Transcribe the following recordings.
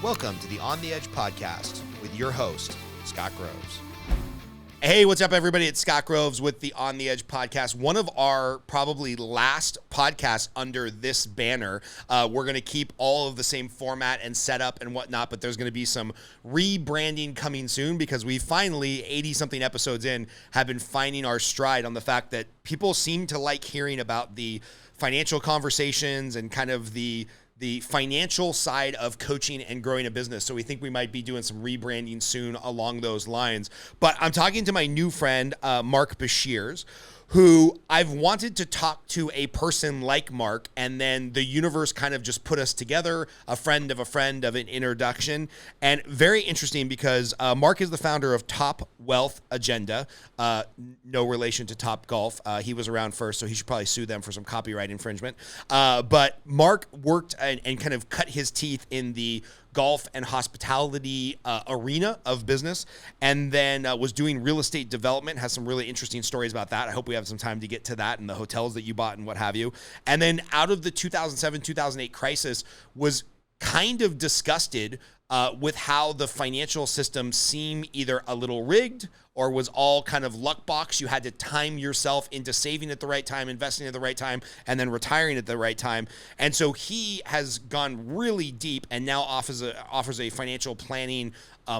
Welcome to the On the Edge podcast with your host, Scott Groves. Hey, what's up, everybody? It's Scott Groves with the On the Edge podcast. One of our probably last podcasts under this banner. We're going to keep all of the same format and setup and whatnot, but there's going to be some rebranding coming soon because we finally, 80-something episodes in, have been finding our stride on the fact that people seem to like hearing about the financial conversations and kind of the financial side of coaching and growing a business. So we think we might be doing some rebranding soon along those lines. But I'm talking to my new friend, Marc Beshears, who I've wanted to talk to a person like Marc, and then the universe kind of just put us together, a friend of an introduction. And very interesting because Marc is the founder of Top Wealth Agenda, no relation to Top Golf. He was around first, so he should probably sue them for some copyright infringement. But Marc worked and kind of cut his teeth in the golf and hospitality arena of business, and then was doing real estate development, has some really interesting stories about that. I hope we have some time to get to that and the hotels that you bought and what have you. And then out of the 2007-2008 crisis, was kind of disgusted with how the financial system seemed either a little rigged or was all kind of luck box. You had to time yourself into saving at the right time, investing at the right time, and then retiring at the right time. And so he has gone really deep and now offers a financial planning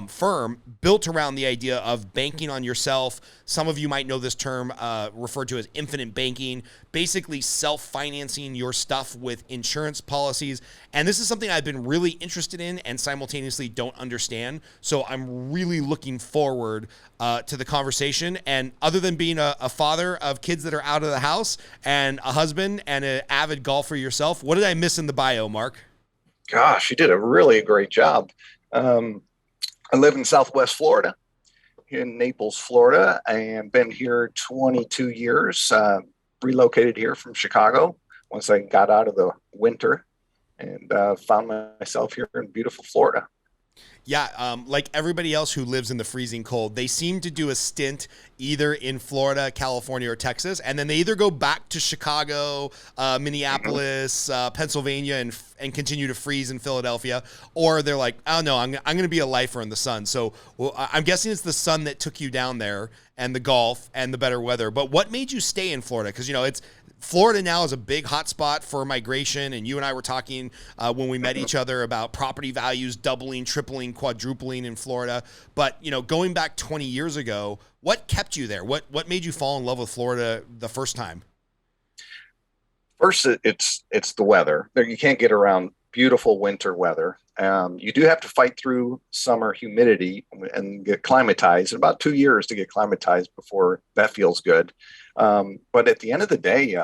firm built around the idea of banking on yourself. Some of you might know this term referred to as infinite banking, basically self-financing your stuff with insurance policies. And this is something I've been really interested in and simultaneously don't understand. So I'm really looking forward to the conversation. And other than being a father of kids that are out of the house and a husband and an avid golfer yourself, what did I miss in the bio, Marc? Gosh, you did a really great job. I live in Southwest Florida, in Naples, Florida, and been here 22 years, relocated here from Chicago once I got out of the winter and found myself here in beautiful Florida. Yeah, like everybody else who lives in the freezing cold, they seem to do a stint either in Florida, California, or Texas, and then they either go back to Chicago, Minneapolis, Pennsylvania, and continue to freeze in Philadelphia, or they're like, oh no, I'm going to be a lifer in the sun. So I'm guessing it's the sun that took you down there, and the golf, and the better weather. But what made you stay in Florida? Because, Florida now is a big hotspot for migration, and you and I were talking when we met each other about property values doubling, tripling, quadrupling in Florida. But, going back 20 years ago, what kept you there? What made you fall in love with Florida the first time? First, it's the weather. You can't get around beautiful winter weather. You do have to fight through summer humidity and get climatized. About 2 years to get climatized before that feels good. But at the end of the day,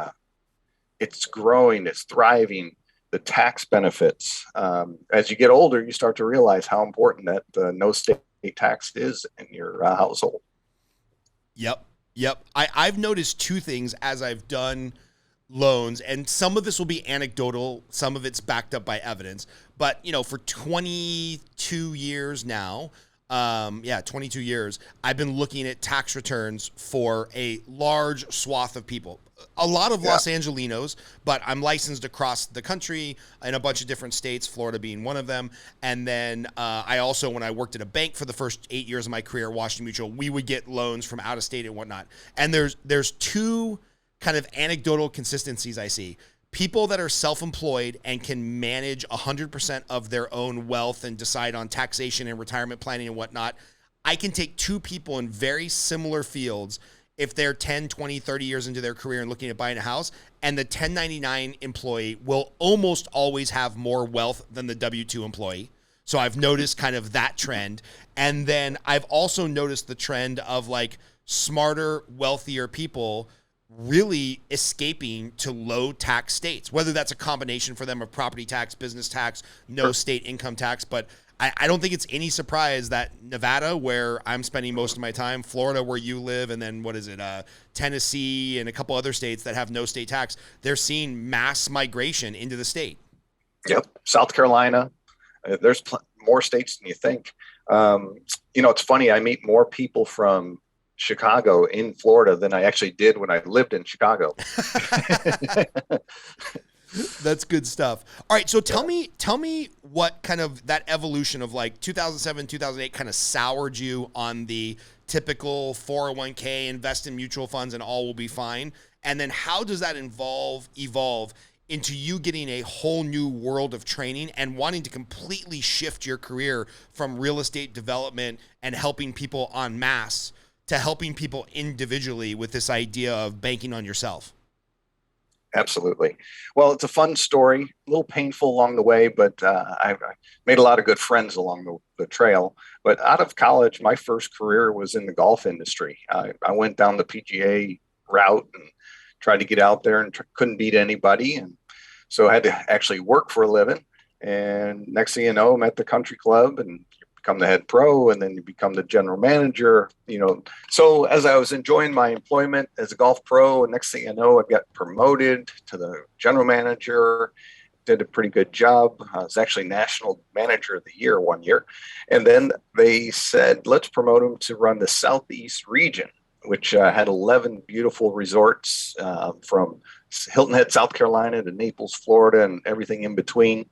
it's growing, it's thriving, the tax benefits. As you get older, you start to realize how important that no state tax is in your household. Yep. I've noticed two things as I've done loans, and some of this will be anecdotal, some of it's backed up by evidence, but for 22 years now, 22 years, I've been looking at tax returns for a large swath of people. A lot of Los Angelinos, but I'm licensed across the country in a bunch of different states, Florida being one of them. And then I also, when I worked at a bank for the first 8 years of my career at Washington Mutual, we would get loans from out of state and whatnot. And there's two kind of anecdotal consistencies I see. People that are self-employed and can manage 100% of their own wealth and decide on taxation and retirement planning and whatnot. I can take two people in very similar fields if they're 10, 20, 30 years into their career and looking at buying a house, and the 1099 employee will almost always have more wealth than the W-2 employee. So I've noticed kind of that trend. And then I've also noticed the trend of like smarter, wealthier people really escaping to low tax states, whether that's a combination for them of property tax, business tax, no state income tax. But I don't think it's any surprise that Nevada, where I'm spending most of my time, Florida, where you live, and then Tennessee and a couple other states that have no state tax, they're seeing mass migration into the state. Yep. South Carolina, there's more states than you think. It's funny. I meet more people from Chicago in Florida than I actually did when I lived in Chicago. That's good stuff. All right, so tell me what kind of that evolution of like 2007, 2008 kind of soured you on the typical 401k, invest in mutual funds and all will be fine. And then how does that evolve into you getting a whole new world of training and wanting to completely shift your career from real estate development and helping people en masse to helping people individually with this idea of banking on yourself? Absolutely. Well, it's a fun story, a little painful along the way, but I made a lot of good friends along the trail. But out of college, my first career was in the golf industry. I went down the PGA route and tried to get out there and couldn't beat anybody. And so I had to actually work for a living. And next thing you know, I'm at the country club and become the head pro, and then you become the general manager, So as I was enjoying my employment as a golf pro, and next thing you know, I got promoted to the general manager, did a pretty good job. I was actually national manager of the year one year. And then they said, let's promote him to run the Southeast region, which had 11 beautiful resorts from Hilton Head, South Carolina to Naples, Florida, and everything in between.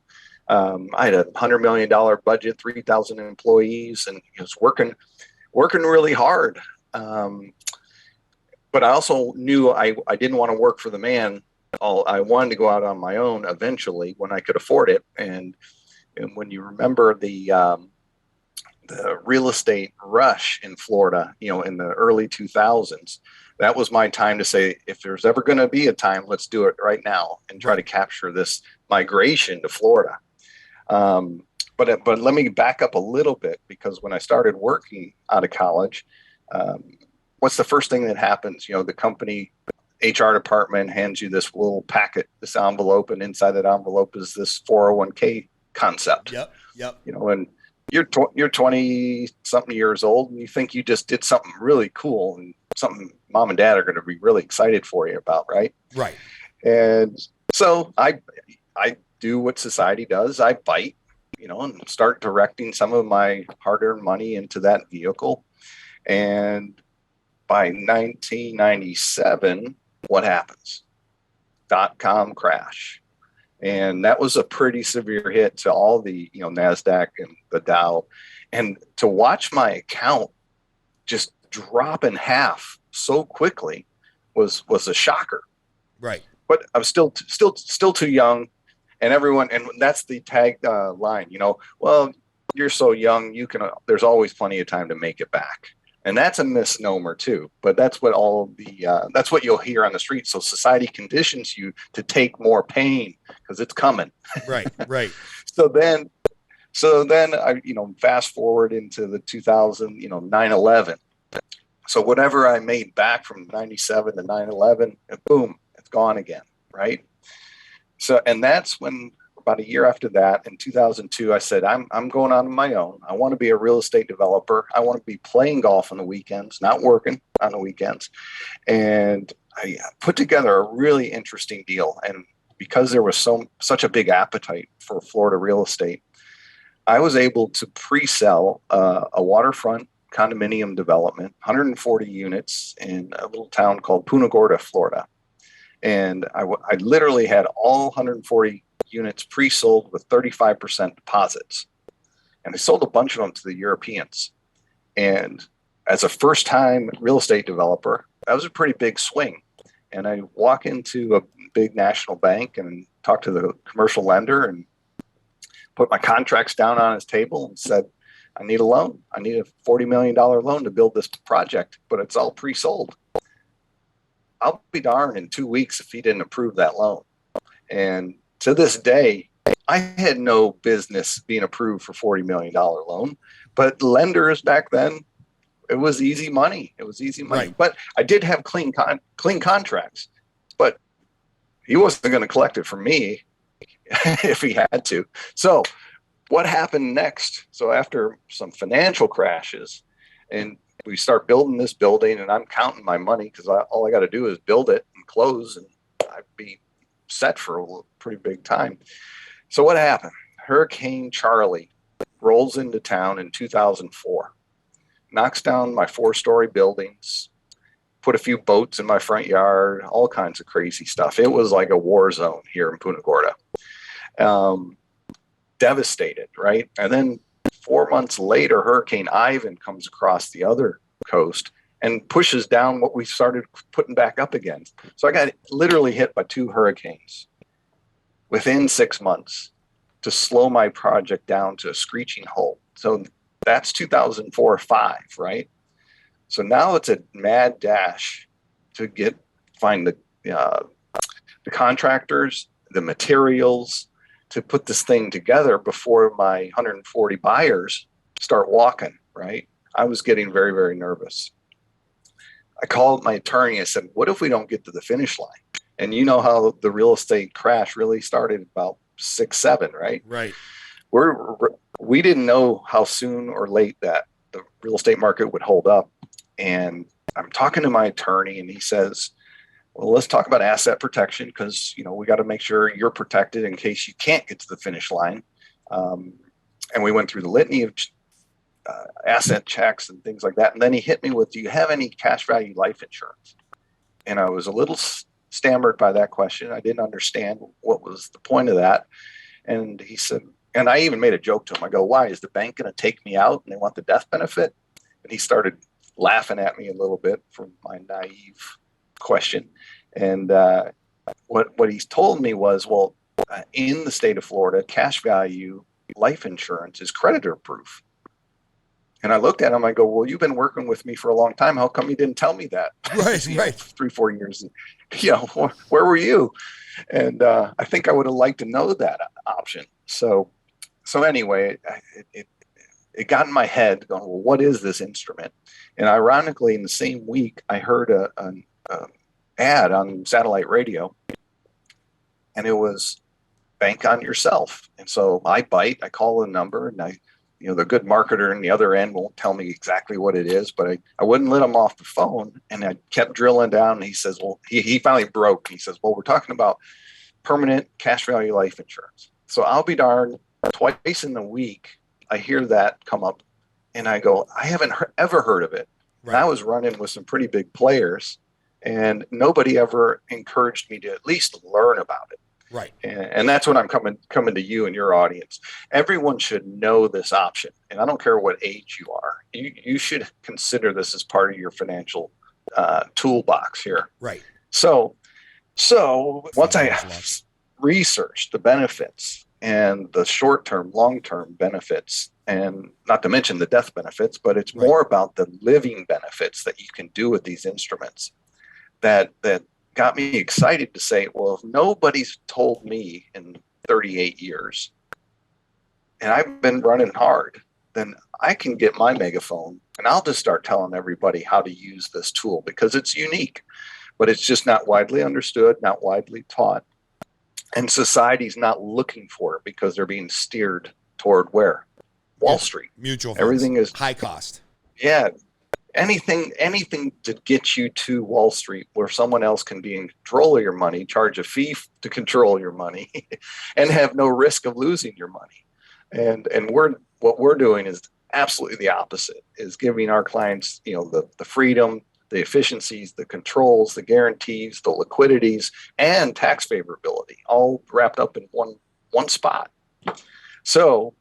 I had $100 million budget, 3,000 employees, and I was working really hard. But I also knew I didn't want to work for the man. I wanted to go out on my own eventually when I could afford it. And when you remember the real estate rush in Florida, in the early 2000s, that was my time to say, if there's ever going to be a time, let's do it right now and try to capture this migration to Florida. But let me back up a little bit, because when I started working out of college, what's the first thing that happens? The company HR department hands you this little packet, this envelope, and inside that envelope is this 401k concept. Yep. And you're 20 something years old, and you think you just did something really cool and something mom and dad are going to be really excited for you about, right? Right. And so I do what society does. I bite, and start directing some of my hard-earned money into that vehicle. And by 1997, what happens? .com crash. And that was a pretty severe hit to all the, NASDAQ and the Dow. And to watch my account just drop in half so quickly was a shocker. Right. But I was still too young. And that's the tag line, well, you're so young, there's always plenty of time to make it back. And that's a misnomer too, but that's what that's what you'll hear on the street. So society conditions you to take more pain because it's coming. Right. So then I, fast forward into the 2000, 9/11. So whatever I made back from 97 to 9/11, boom, it's gone again. Right. So, and that's when about a year after that, in 2002, I said, I'm going on my own. I want to be a real estate developer. I want to be playing golf on the weekends, not working on the weekends. And I put together a really interesting deal. And because there was such a big appetite for Florida real estate, I was able to pre-sell a waterfront condominium development, 140 units in a little town called Punta Gorda, Florida. And I literally had all 140 units pre-sold with 35% deposits. And I sold a bunch of them to the Europeans. And as a first-time real estate developer, that was a pretty big swing. And I walk into a big national bank and talk to the commercial lender and put my contracts down on his table and said, I need a loan. I need a $40 million loan to build this project, but it's all pre-sold. I'll be darned in 2 weeks if he didn't approve that loan. And to this day, I had no business being approved for $40 million loan, but lenders back then, it was easy money. Right. But I did have clean contracts, but he wasn't going to collect it from me if he had to. So what happened next? So after some financial crashes, and we start building this building, and I'm counting my money because all I got to do is build it and close, and I'd be set for a pretty big time. So what happened? Hurricane Charlie rolls into town in 2004, knocks down my 4-story buildings, put a few boats in my front yard, all kinds of crazy stuff. It was like a war zone here in Punta Gorda. Devastated, right? And then 4 months later, Hurricane Ivan comes across the other coast and pushes down what we started putting back up again. So I got literally hit by 2 hurricanes within 6 months to slow my project down to a screeching halt. So that's 2004-05, right? So now it's a mad dash to find the contractors, the materials to put this thing together before my 140 buyers start walking, right? I was getting very, very nervous. I called my attorney. I said, what if we don't get to the finish line? And you know how the real estate crash really started about 6, 7, right? Right. We didn't know how soon or late that the real estate market would hold up. And I'm talking to my attorney and he says, well, let's talk about asset protection because, we got to make sure you're protected in case you can't get to the finish line. And we went through the litany of asset checks and things like that. And then he hit me with, do you have any cash value life insurance? And I was a little stammered by that question. I didn't understand what was the point of that. And he said, and I even made a joke to him. I go, why? Is the bank going to take me out and they want the death benefit? And he started laughing at me a little bit for my naive question. And what he's told me was, well, in the state of Florida, cash value life insurance is creditor proof. And I looked at him, I go, well, you've been working with me for a long time. How come you didn't tell me that? Right, right. 3-4 years. Where were you? And I think I would have liked to know that option. So anyway, it got in my head going, well, what is this instrument? And ironically, in the same week, I heard an ad on satellite radio, and it was bank on yourself. And so I call the number, and the good marketer on the other end won't tell me exactly what it is, but I wouldn't let him off the phone. And I kept drilling down. And he says, well, he finally broke. He says, well, we're talking about permanent cash value life insurance. So I'll be darned, twice in the week, I hear that come up and I go, I haven't ever heard of it. Right. And I was running with some pretty big players and nobody ever encouraged me to at least learn about it. Right. And that's when I'm coming to you and your audience. Everyone should know this option. And I don't care what age you are. You should consider this as part of your financial toolbox here. Right. So once I researched the benefits and the short-term, long-term benefits, and not to mention the death benefits, but it's more about the living benefits that you can do with these instruments that got me excited to say, well, if nobody's told me in 38 years, and I've been running hard, then I can get my megaphone and I'll just start telling everybody how to use this tool because it's unique, but it's just not widely understood, not widely taught. And society's not looking for it because they're being steered toward where? Wall Street. Mutual funds. Everything is high cost. Yeah. Anything to get you to Wall Street where someone else can be in control of your money, charge a fee to control your money and have no risk of losing your money. And what we're doing is absolutely the opposite, is giving our clients, the freedom, the efficiencies, the controls, the guarantees, the liquidities, and tax favorability, all wrapped up in one spot. So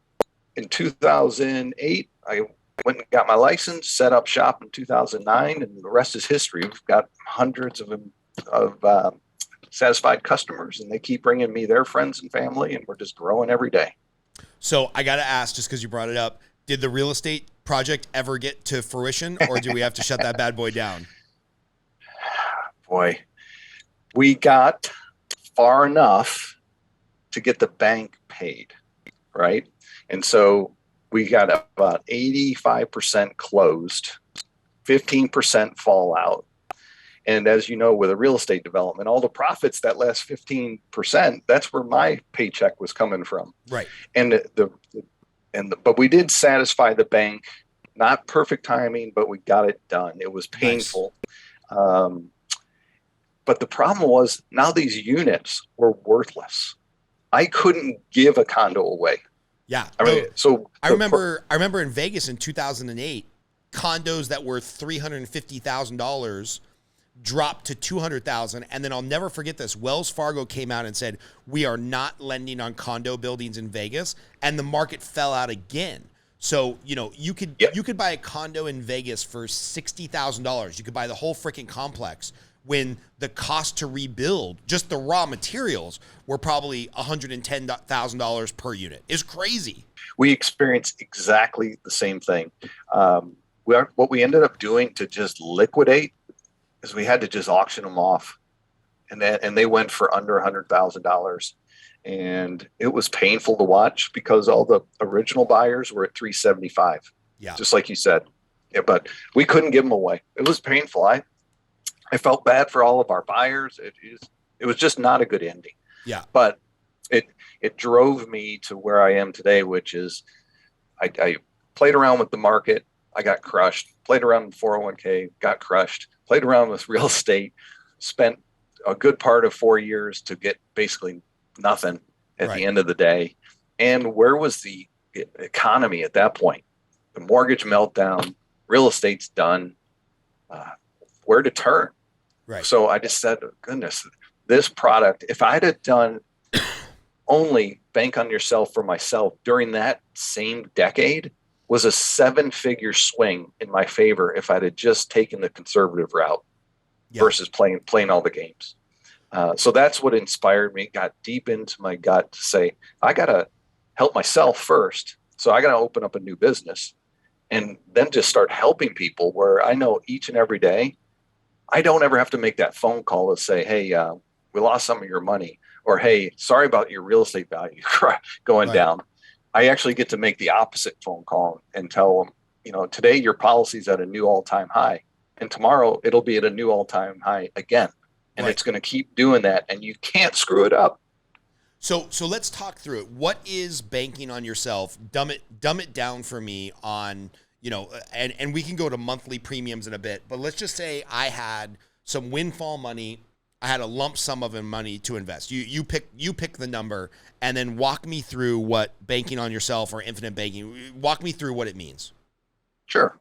in 2008, I went and got my license, set up shop in 2009, and the rest is history. We've got hundreds of satisfied customers, and they keep bringing me their friends and family, and we're just growing every day. So I got to ask, just because you brought it up, did the real estate project ever get to fruition, or do we have to shut that bad boy down? Boy, we got far enough to get the bank paid, right? And so we got about 85% closed, 15% fallout. And as you know, with a real estate development, all the profits, that last 15%, that's where my paycheck was coming from. Right. But we did satisfy the bank, not perfect timing, but we got it done. It was painful. Nice. But the problem was now these units were worthless. I couldn't give a condo away. Yeah. I remember in Vegas in 2008, condos that were $350,000 dropped to 200,000. And then I'll never forget this. Wells Fargo came out and said, we are not lending on condo buildings in Vegas. And the market fell out again. So, you could buy a condo in Vegas for $60,000. You could buy the whole freaking complex when the cost to rebuild, just the raw materials, were probably $110,000 per unit. It's crazy. We experienced exactly the same thing. What we ended up doing to just liquidate is we had to just auction them off, and they went for under $100,000, and it was painful to watch because all the original buyers were at 375. Yeah, just like you said. Yeah, but we couldn't give them away. It was painful. I felt bad for all of our buyers. It was just not a good ending. Yeah, but it drove me to where I am today, which is I played around with the market. I got crushed. Played around with 401k, got crushed. Played around with real estate, spent a good part of 4 years to get basically nothing at the end of the day. And where was the economy at that point? The mortgage meltdown, real estate's done. Where to turn? Right. So I just said, oh, goodness, this product, if I'd have done only Bank on Yourself for myself during that same decade, was a 7-figure swing in my favor if I'd have just taken the conservative route versus playing all the games. So that's what inspired me, got deep into my gut to say, I got to help myself first. So I got to open up a new business and then just start helping people where I know each and every day, I don't ever have to make that phone call to say, hey, we lost some of your money, or, hey, sorry about your real estate value going down. I actually get to make the opposite phone call and tell them, today your policy's at a new all-time high, and tomorrow it'll be at a new all-time high again. And it's going to keep doing that, and you can't screw it up. So let's talk through it. What is banking on yourself? Dumb it down for me on, and we can go to monthly premiums in a bit, but let's just say I had some windfall money. I had a lump sum of money to invest. You pick the number, and then walk me through what banking on yourself or infinite banking. Walk me through what it means. Sure.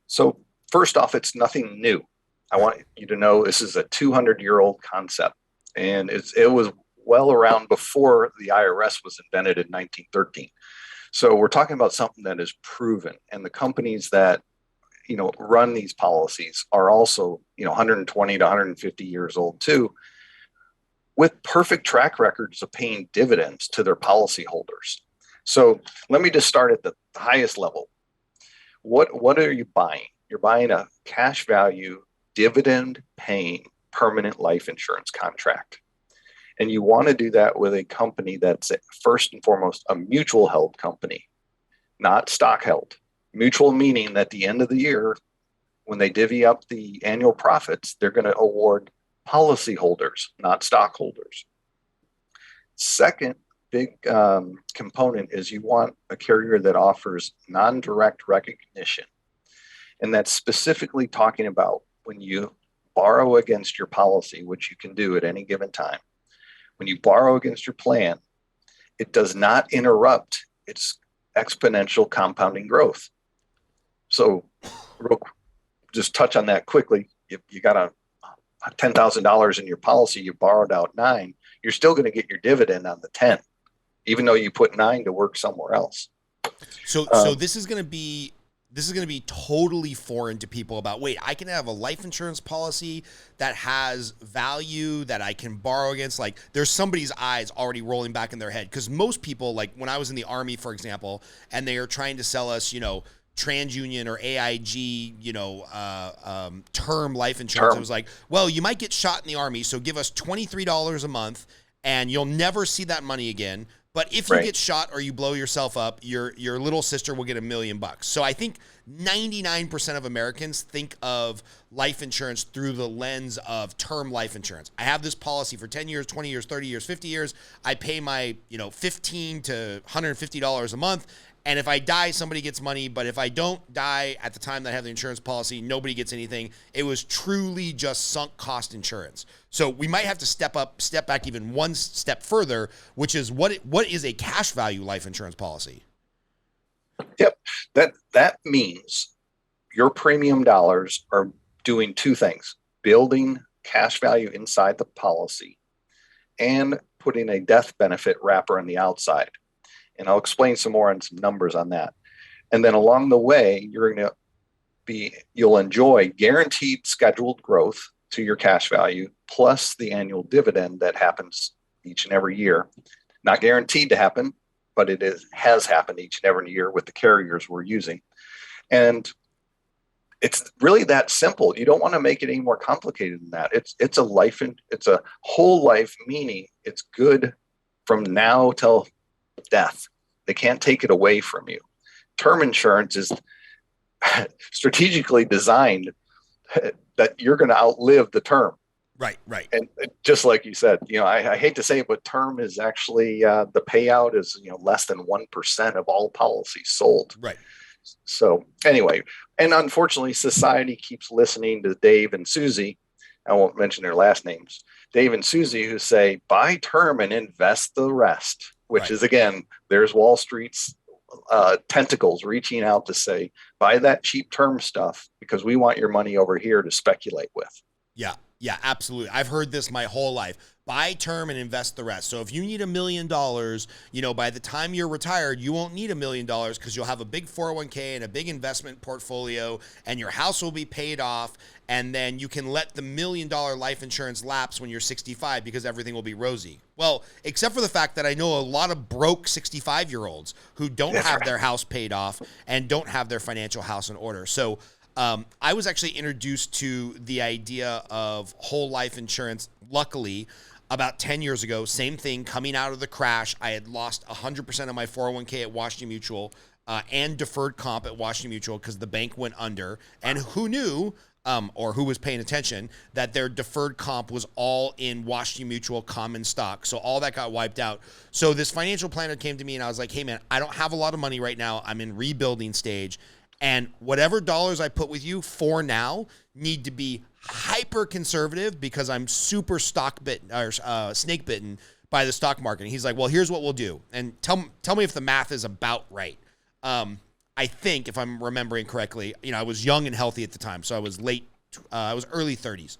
So first off, it's nothing new. I want you to know this is a 200-year-old concept, and it was well around before the IRS was invented in 1913. So we're talking about something that is proven, and the companies that run these policies are also 120 to 150 years old too, with perfect track records of paying dividends to their policyholders. So let me just start at the highest level. What are you buying? You're buying a cash value, dividend paying permanent life insurance contract. And you want to do that with a company that's first and foremost a mutual held company, not stock held. Mutual meaning that at the end of the year, when they divvy up the annual profits, they're going to award policyholders, not stockholders. Second big component is you want a carrier that offers non-direct recognition. And that's specifically talking about when you borrow against your policy, which you can do at any given time. When you borrow against your plan, it does not interrupt its exponential compounding growth. So just touch on that quickly. If you got a $10,000 in your policy, you borrowed out $9,000, you're still going to get your dividend on the 10, even though you put $9,000 to work somewhere else. So this is going to be totally foreign to people about, wait, I can have a life insurance policy that has value that I can borrow against. Like, there's somebody's eyes already rolling back in their head. Because most people, like when I was in the Army, for example, and they are trying to sell us, TransUnion or AIG, term life insurance. It was like, well, you might get shot in the Army, so give us $23 a month and you'll never see that money again. But if you get shot or you blow yourself up, your little sister will get $1 million. So I think 99% of Americans think of life insurance through the lens of term life insurance. I have this policy for 10 years, 20 years, 30 years, 50 years. I pay my, $15 to $150 a month. And if I die, somebody gets money. But if I don't die at the time that I have the insurance policy, nobody gets anything. It was truly just sunk cost insurance. So we might have to step back even one step further, which is what is a cash value life insurance policy? Yep. That means your premium dollars are doing two things. building cash value inside the policy and putting a death benefit wrapper on the outside. And I'll explain some more on some numbers on that. And then along the way, you'll enjoy guaranteed scheduled growth to your cash value, plus the annual dividend that happens each and every year. Not guaranteed to happen, but has happened each and every year with the carriers we're using. And it's really that simple. You don't want to make it any more complicated than that. It's a whole life, meaning it's good from now till death. They can't take it away from you. Term insurance is strategically designed that you're going to outlive the term. Right. And just like you said, I hate to say it, but term is actually the payout is less than 1% of all policies sold. Right. So anyway, and unfortunately, society keeps listening to Dave and Susie. I won't mention their last names. Dave and Susie, who say buy term and invest the rest, which is, again, there's Wall Street's tentacles reaching out to say buy that cheap term stuff because we want your money over here to speculate with. Yeah, absolutely. I've heard this my whole life. Buy term and invest the rest. So if you need $1 million, by the time you're retired, you won't need $1 million because you'll have a big 401k and a big investment portfolio and your house will be paid off. And then you can let the $1 million life insurance lapse when you're 65 because everything will be rosy. Well, except for the fact that I know a lot of broke 65-year-olds who don't have their house paid off and don't have their financial house in order. So I was actually introduced to the idea of whole life insurance, luckily, about 10 years ago. Same thing, coming out of the crash. I had lost 100% of my 401k at Washington Mutual and deferred comp at Washington Mutual because the bank went under. And who knew, or who was paying attention, that their deferred comp was all in Washington Mutual common stock. So all that got wiped out. So this financial planner came to me and I was like, hey, man, I don't have a lot of money right now. I'm in rebuilding stage. And whatever dollars I put with you for now need to be hyper conservative because I'm super snake bitten by the stock market. And he's like, well, here's what we'll do. And tell me if the math is about right. I think if I'm remembering correctly, I was young and healthy at the time. So I was I was early 30s,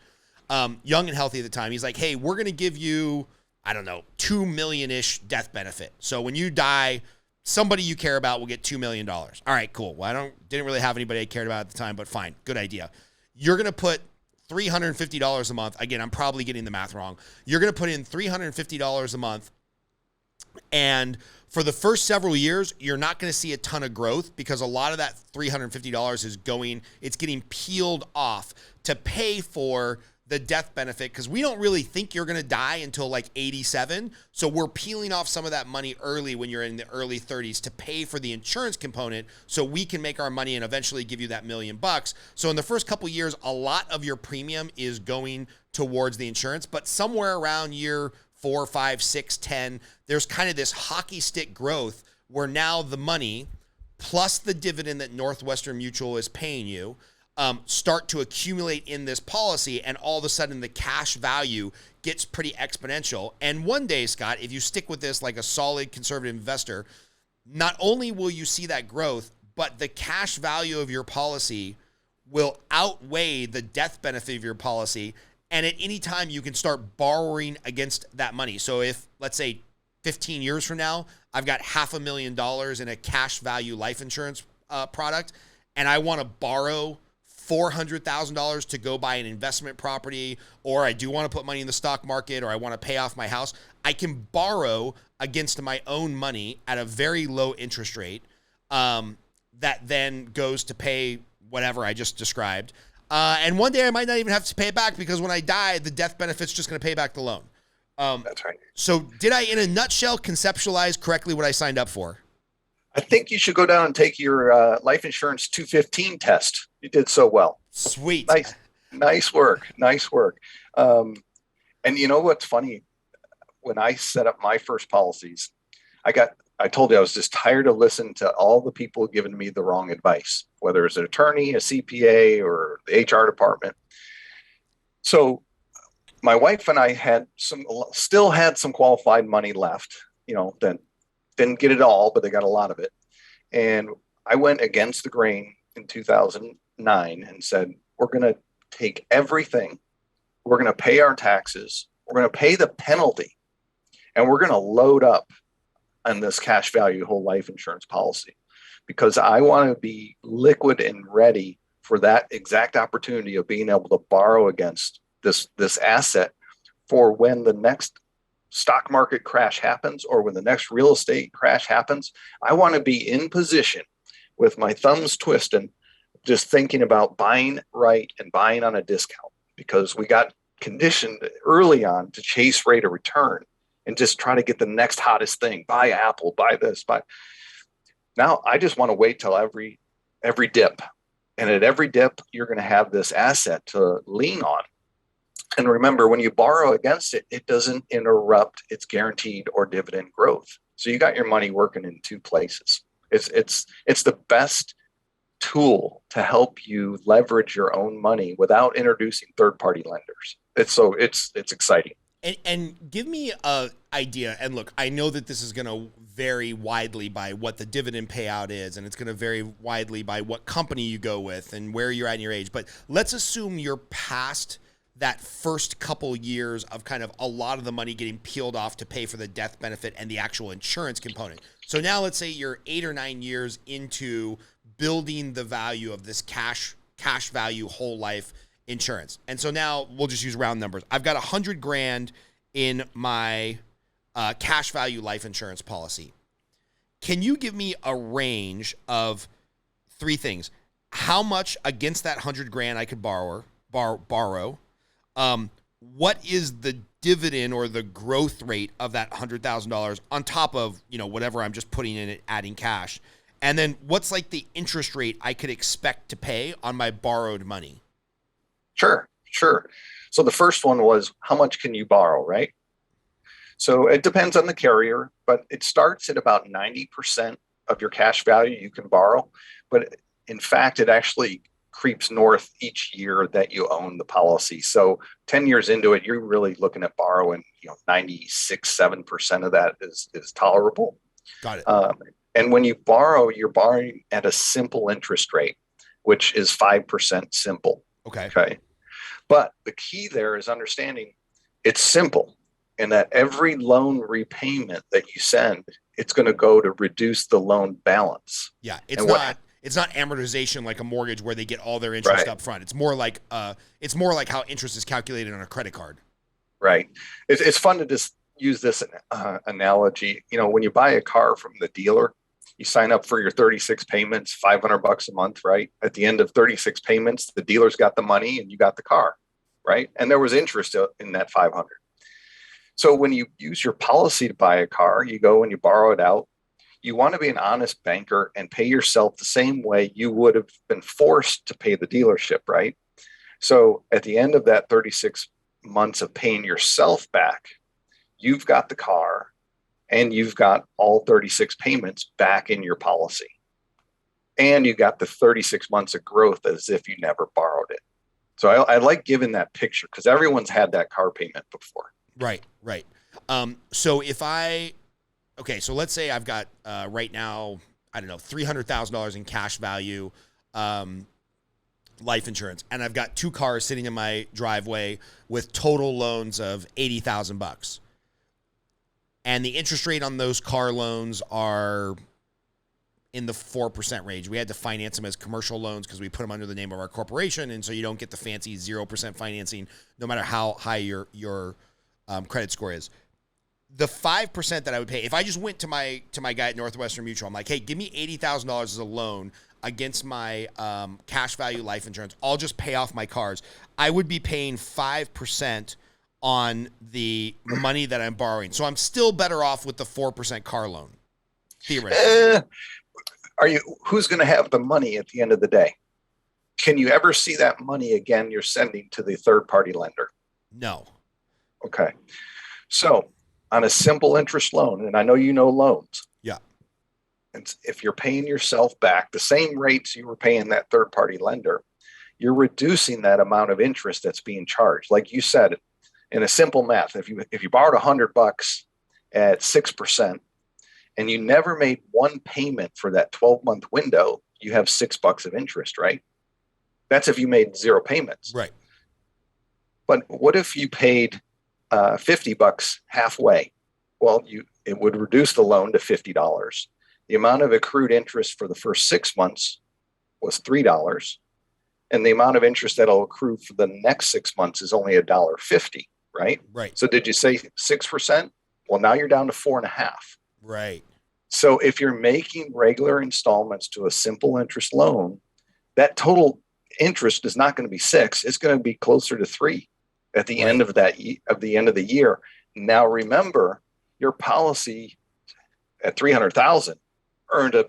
young and healthy at the time. He's like, hey, we're going to give you, I don't know, 2 million-ish death benefit. So when you die, somebody you care about will get $2 million. All right, cool. Well, didn't really have anybody I cared about at the time, but fine. Good idea. You're going to put $350 a month. Again, I'm probably getting the math wrong. You're going to put in $350 a month. And for the first several years, you're not going to see a ton of growth because a lot of that $350 it's getting peeled off to pay for the death benefit because we don't really think you're going to die until like 87. So we're peeling off some of that money early when you're in the early 30s to pay for the insurance component so we can make our money and eventually give you that $1 million. So in the first couple years, a lot of your premium is going towards the insurance, but somewhere around year 4, 5, 6, 10, there's kind of this hockey stick growth where now the money plus the dividend that Northwestern Mutual is paying you start to accumulate in this policy, and all of a sudden the cash value gets pretty exponential. And one day, Scott, if you stick with this like a solid conservative investor, not only will you see that growth, but the cash value of your policy will outweigh the death benefit of your policy. And at any time you can start borrowing against that money. So if, let's say, 15 years from now, I've got $500,000 in a cash value life insurance product, and I want to borrow $400,000 to go buy an investment property, or I do want to put money in the stock market, or I want to pay off my house, I can borrow against my own money at a very low interest rate that then goes to pay whatever I just described. And one day I might not even have to pay it back because when I die, the death benefit's just going to pay back the loan. That's right. So did I, in a nutshell, conceptualize correctly what I signed up for? I think you should go down and take your life insurance 215 test. You did so well. Sweet. Nice work. And you know what's funny? When I set up my first policies, I told you I was just tired of listening to all the people giving me the wrong advice, whether it's an attorney, a CPA, or the HR department. So my wife and I still had some qualified money left, that didn't get it all, but they got a lot of it. And I went against the grain in 2009 and said, we're going to take everything we're going to pay our taxes, we're going to pay the penalty, and we're going to load up on this cash value whole life insurance policy because I want to be liquid and ready for that exact opportunity of being able to borrow against this asset for when the next stock market crash happens or when the next real estate crash happens. I want to be in position with my thumbs twisting, just thinking about buying right and buying on a discount because we got conditioned early on to chase rate of return and just try to get the next hottest thing, buy Apple, buy this, buy. Now I just want to wait till every dip. And at every dip, you're going to have this asset to lean on. And remember, when you borrow against it, it doesn't interrupt its guaranteed or dividend growth. So you got your money working in two places. It's the best tool to help you leverage your own money without introducing third-party lenders. It's exciting. And give me an idea. And look, I know that this is going to vary widely by what the dividend payout is, and it's going to vary widely by what company you go with and where you're at in your age. But let's assume you're past that first couple years of kind of a lot of the money getting peeled off to pay for the death benefit and the actual insurance component. So now let's say you're 8 or 9 years into building the value of this cash value whole life insurance. And so now we'll just use round numbers. I've got $100,000 in my cash value life insurance policy. Can you give me a range of three things? How much against that $100,000 I could borrow? What is the dividend or the growth rate of that $100,000 on top of, whatever I'm just putting in it, adding cash? And then what's like the interest rate I could expect to pay on my borrowed money? Sure. So the first one was how much can you borrow, right? So it depends on the carrier, but it starts at about 90% of your cash value you can borrow. But in fact, it actually creeps north each year that you own the policy. So 10 years into it, you're really looking at borrowing, 96, 7% of that is tolerable. Got it. And when you borrow, you're borrowing at a simple interest rate, which is 5% simple. Okay. But the key there is understanding it's simple and that every loan repayment that you send, it's going to go to reduce the loan balance. Yeah. It's not amortization like a mortgage where they get all their interest up front. It's more like how interest is calculated on a credit card. Right. It's fun to just use this analogy. When you buy a car from the dealer, you sign up for your 36 payments, $500 a month, right? At the end of 36 payments, the dealer's got the money and you got the car, right? And there was interest in that 500. So when you use your policy to buy a car, you go and you borrow it out. You want to be an honest banker and pay yourself the same way you would have been forced to pay the dealership, right? So at the end of that 36 months of paying yourself back, you've got the car and you've got all 36 payments back in your policy. And you got the 36 months of growth as if you never borrowed it. So I like giving that picture because everyone's had that car payment before. Right. So let's say I've got right now, I don't know, $300,000 in cash value life insurance, and I've got 2 cars sitting in my driveway with total loans of $80,000. And the interest rate on those car loans are in the 4% range. We had to finance them as commercial loans because we put them under the name of our corporation, and so you don't get the fancy 0% financing no matter how high your credit score is. The 5% that I would pay, if I just went to my guy at Northwestern Mutual, I'm like, hey, give me $80,000 as a loan against my cash value life insurance. I'll just pay off my cars. I would be paying 5% on the money that I'm borrowing. So I'm still better off with the 4% car loan, theoretically. Who's going to have the money at the end of the day? Can you ever see that money again you're sending to the third-party lender? No. Okay. So on a simple interest loan, and I know you know loans. Yeah. And if you're paying yourself back the same rates you were paying that third-party lender, you're reducing that amount of interest that's being charged. Like you said, in a simple math, if you borrowed $100 at 6% and you never made one payment for that 12-month window, you have $6 of interest, right? That's if you made 0 payments. Right. But what if you paid $50 halfway? Well, it would reduce the loan to $50. The amount of accrued interest for the first 6 months was $3. And the amount of interest that'll accrue for the next 6 months is only $1.50, right? Right. So did you say 6%? Well, now you're down to 4.5%. Right. So if you're making regular installments to a simple interest loan, that total interest is not going to be 6. It's going to be closer to 3 at the end of the end of the year. Now, remember, your policy at 300,000 earned a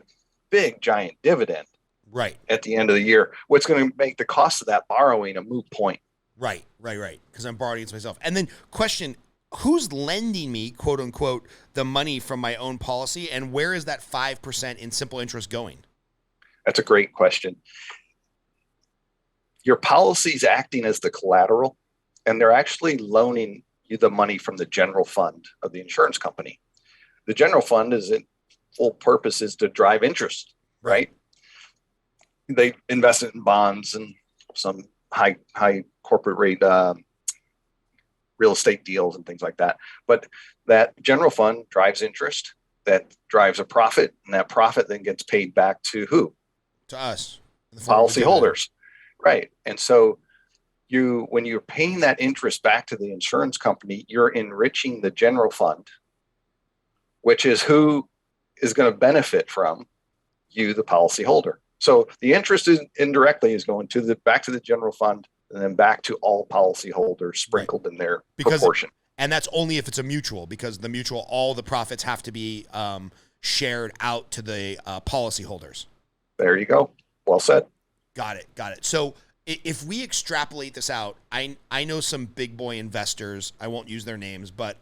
big giant dividend. Right. At the end of the year, what's going to make the cost of that borrowing a moot point. Right. Because I'm borrowing against myself. And then question, who's lending me, quote unquote, the money from my own policy, and where is that 5% in simple interest going? That's a great question. Your policy's acting as the collateral, and they're actually loaning you the money from the general fund of the insurance company. The general fund is its full purpose is to drive interest, right? They invest it in bonds and some high corporate rate real estate deals and things like that. But that general fund drives interest, that drives a profit, and that profit then gets paid back to who? To us. Policyholders. Right. And so when you're paying that interest back to the insurance company, you're enriching the general fund, which is who is going to benefit from you, the policyholder. So the interest indirectly is going back to the general fund and then back to all policyholders sprinkled in their proportion. And that's only if it's a mutual, because the mutual, all the profits have to be shared out to the policyholders. There you go. Well said. Got it. So if we extrapolate this out, I know some big boy investors, I won't use their names, but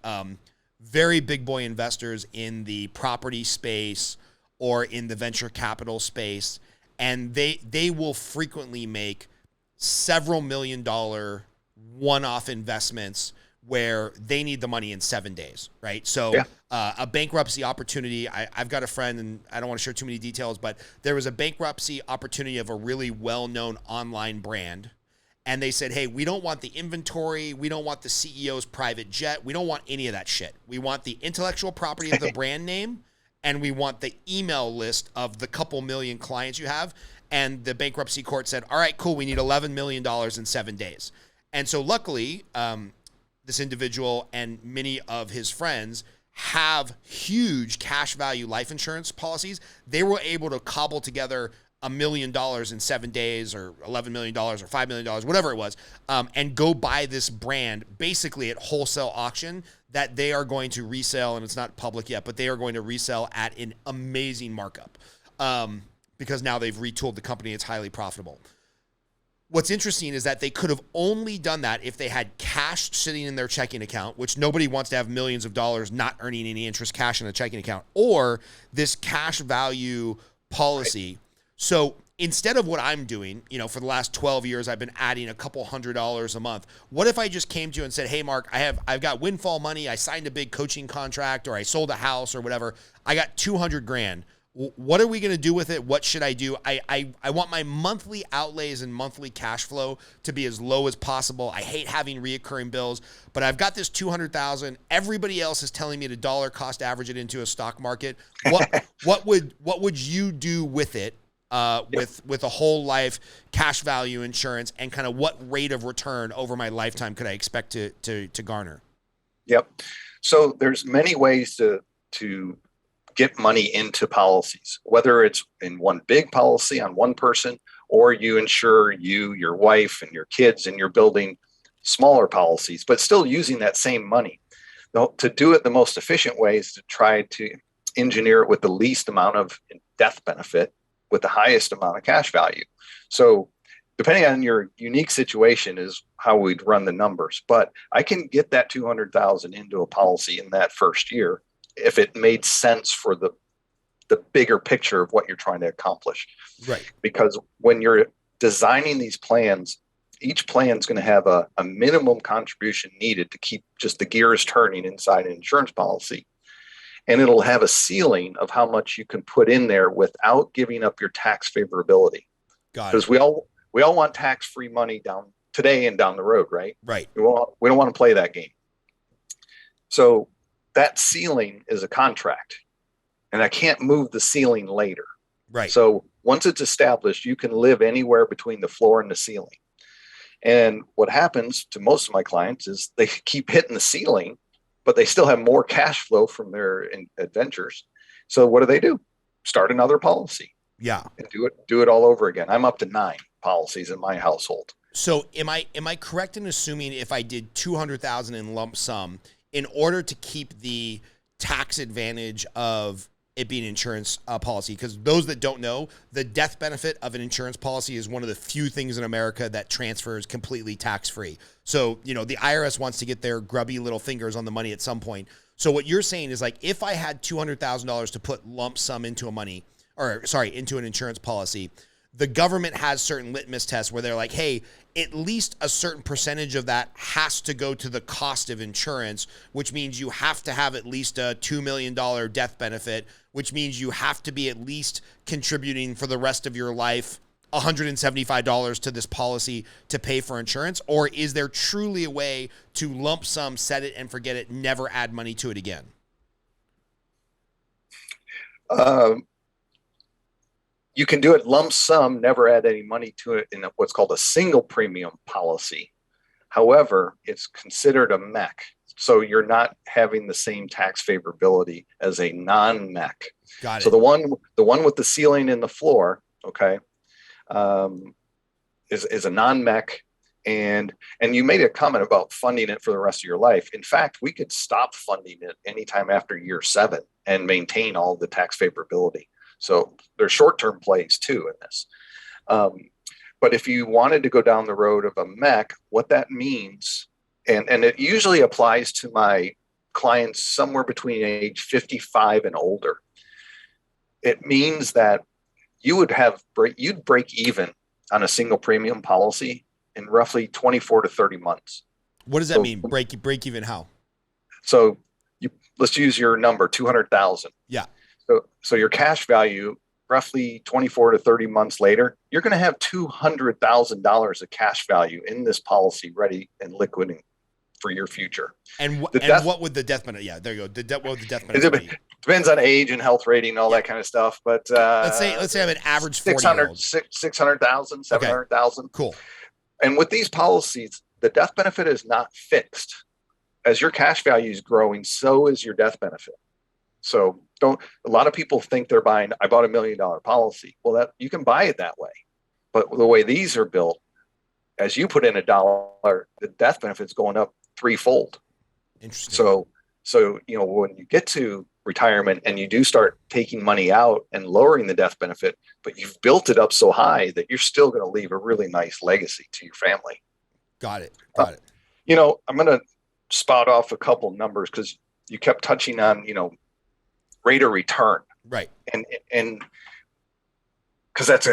very big boy investors in the property space or in the venture capital space. And they will frequently make several $1 million one-off investments where they need the money in 7 days, right? So a bankruptcy opportunity, I've got a friend, and I don't want to share too many details, but there was a bankruptcy opportunity of a really well-known online brand. And they said, hey, we don't want the inventory. We don't want the CEO's private jet. We don't want any of that shit. We want the intellectual property of the brand name. And we want the email list of the couple million clients you have. And the bankruptcy court said, all right, cool, we need $11 million in 7 days. And so luckily, this individual and many of his friends have huge cash value life insurance policies. They were able to cobble together $1 million in 7 days, or $11 million or $5 million, whatever it was, and go buy this brand basically at wholesale auction that they are going to resell, and it's not public yet, but they are going to resell at an amazing markup because now they've retooled the company. It's highly profitable. What's interesting is that they could have only done that if they had cash sitting in their checking account, which nobody wants to have millions of dollars not earning any interest cash in a checking account, or this cash value policy. Right. So instead of what I'm doing, for the last 12 years, I've been adding a couple $100 a month. What if I just came to you and said, hey, Mark, I've got windfall money. I signed a big coaching contract, or I sold a house or whatever. I got $200,000. What are we going to do with it? What should I do? I want my monthly outlays and monthly cash flow to be as low as possible. I hate having reoccurring bills, but I've got this $200,000. Everybody else is telling me to dollar cost average it into a stock market. What would you do with it? With a whole life cash value insurance, and kind of what rate of return over my lifetime could I expect to garner? Yep. So there's many ways to get money into policies, whether it's in one big policy on one person, or you insure you, your wife, and your kids, and you're building smaller policies, but still using that same money. To do it the most efficient way is to try to engineer it with the least amount of death benefit with the highest amount of cash value. So depending on your unique situation is how we'd run the numbers, but I can get that 200,000 into a policy in that first year if it made sense for the bigger picture of what you're trying to accomplish. Right. Because when you're designing these plans, each plan is going to have a minimum contribution needed to keep just the gears turning inside an insurance policy. And it'll have a ceiling of how much you can put in there without giving up your tax favorability. Got it. Because we all want tax-free money down today and down the road, right? Right. We don't want to play that game. So that ceiling is a contract, and I can't move the ceiling later. Right. So once it's established, you can live anywhere between the floor and the ceiling. And what happens to most of my clients is they keep hitting the ceiling, but they still have more cash flow from their adventures. So what do? Start another policy. Yeah. And do it all over again. I'm up to 9 policies in my household. So am I correct in assuming if I did 200,000 in lump sum, in order to keep the tax advantage of it being an insurance policy? Because those that don't know, the death benefit of an insurance policy is one of the few things in America that transfers completely tax-free. So, the IRS wants to get their grubby little fingers on the money at some point. So what you're saying is, like, if I had $200,000 to put lump sum into into an insurance policy, the government has certain litmus tests where they're like, hey, at least a certain percentage of that has to go to the cost of insurance, which means you have to have at least a $2 million death benefit, which means you have to be at least contributing for the rest of your life $175 to this policy to pay for insurance? Or is there truly a way to lump sum, set it and forget it, never add money to it again? You can do it lump sum, never add any money to it in what's called a single premium policy. However, it's considered a MEC. So you're not having the same tax favorability as a non-MEC. Got it. So the one with the ceiling and the floor, okay, is a non-MEC. And you made a comment about funding it for the rest of your life. In fact, we could stop funding it anytime after year 7 and maintain all the tax favorability. So there's short-term plays too in this. But if you wanted to go down the road of a MEC, what that means, and it usually applies to my clients somewhere between age 55 and older, it means that you'd break even on a single premium policy in roughly 24 to 30 months. What does that mean? Break even how? So let's use your number, 200,000. Yeah. So your cash value, roughly 24 to 30 months later, you're going to have $200,000 of cash value in this policy ready and liquid for your future. And what would the death benefit? Yeah, there you go. What would the death benefit be? Depends on age and health rating and all that kind of stuff. But let's say I'm an average 40-year-old. 600,000, 700,000. Okay. Cool. And with these policies, the death benefit is not fixed. As your cash value is growing, so is your death benefit. So a lot of people think I bought $1 million policy. Well, that you can buy it that way. But the way these are built, as you put in $1, the death benefit's going up threefold. Interesting. So when you get to retirement and you do start taking money out and lowering the death benefit, but you've built it up so high that you're still going to leave a really nice legacy to your family. Got it. I'm going to spot off a couple numbers because you kept touching on, rate of return. Right. And because that's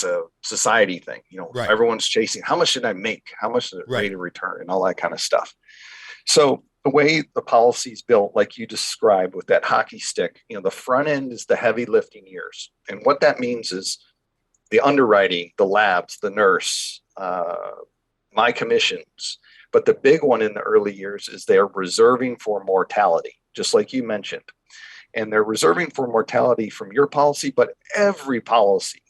a society thing, right. Everyone's chasing, how much should I make? How much is the rate of return and all that kind of stuff. So the way the policy is built, like you described with that hockey stick, the front end is the heavy lifting years. And what that means is the underwriting, the labs, the nurse, my commissions. But the big one in the early years is they're reserving for mortality, just like you mentioned. And they're reserving for mortality from your policy, but every policy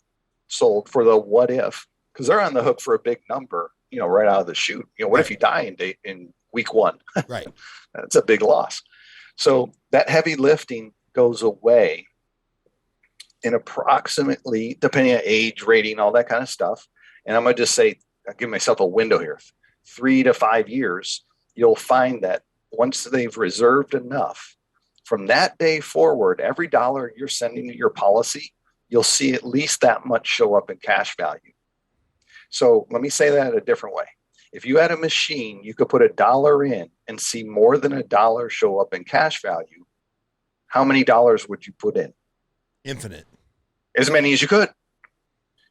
sold for the what if, because they're on the hook for a big number, right out of the chute. What if you die in week 1? Right. That's a big loss. So that heavy lifting goes away in approximately, depending on age, rating, all that kind of stuff. And I'm going to just say, I'll give myself a window here, 3 to 5 years, you'll find that once they've reserved enough, from that day forward, every dollar you're sending to your policy, you'll see at least that much show up in cash value. So let me say that a different way. If you had a machine, you could put $1 in and see more than $1 show up in cash value. How many dollars would you put in? Infinite. As many as you could,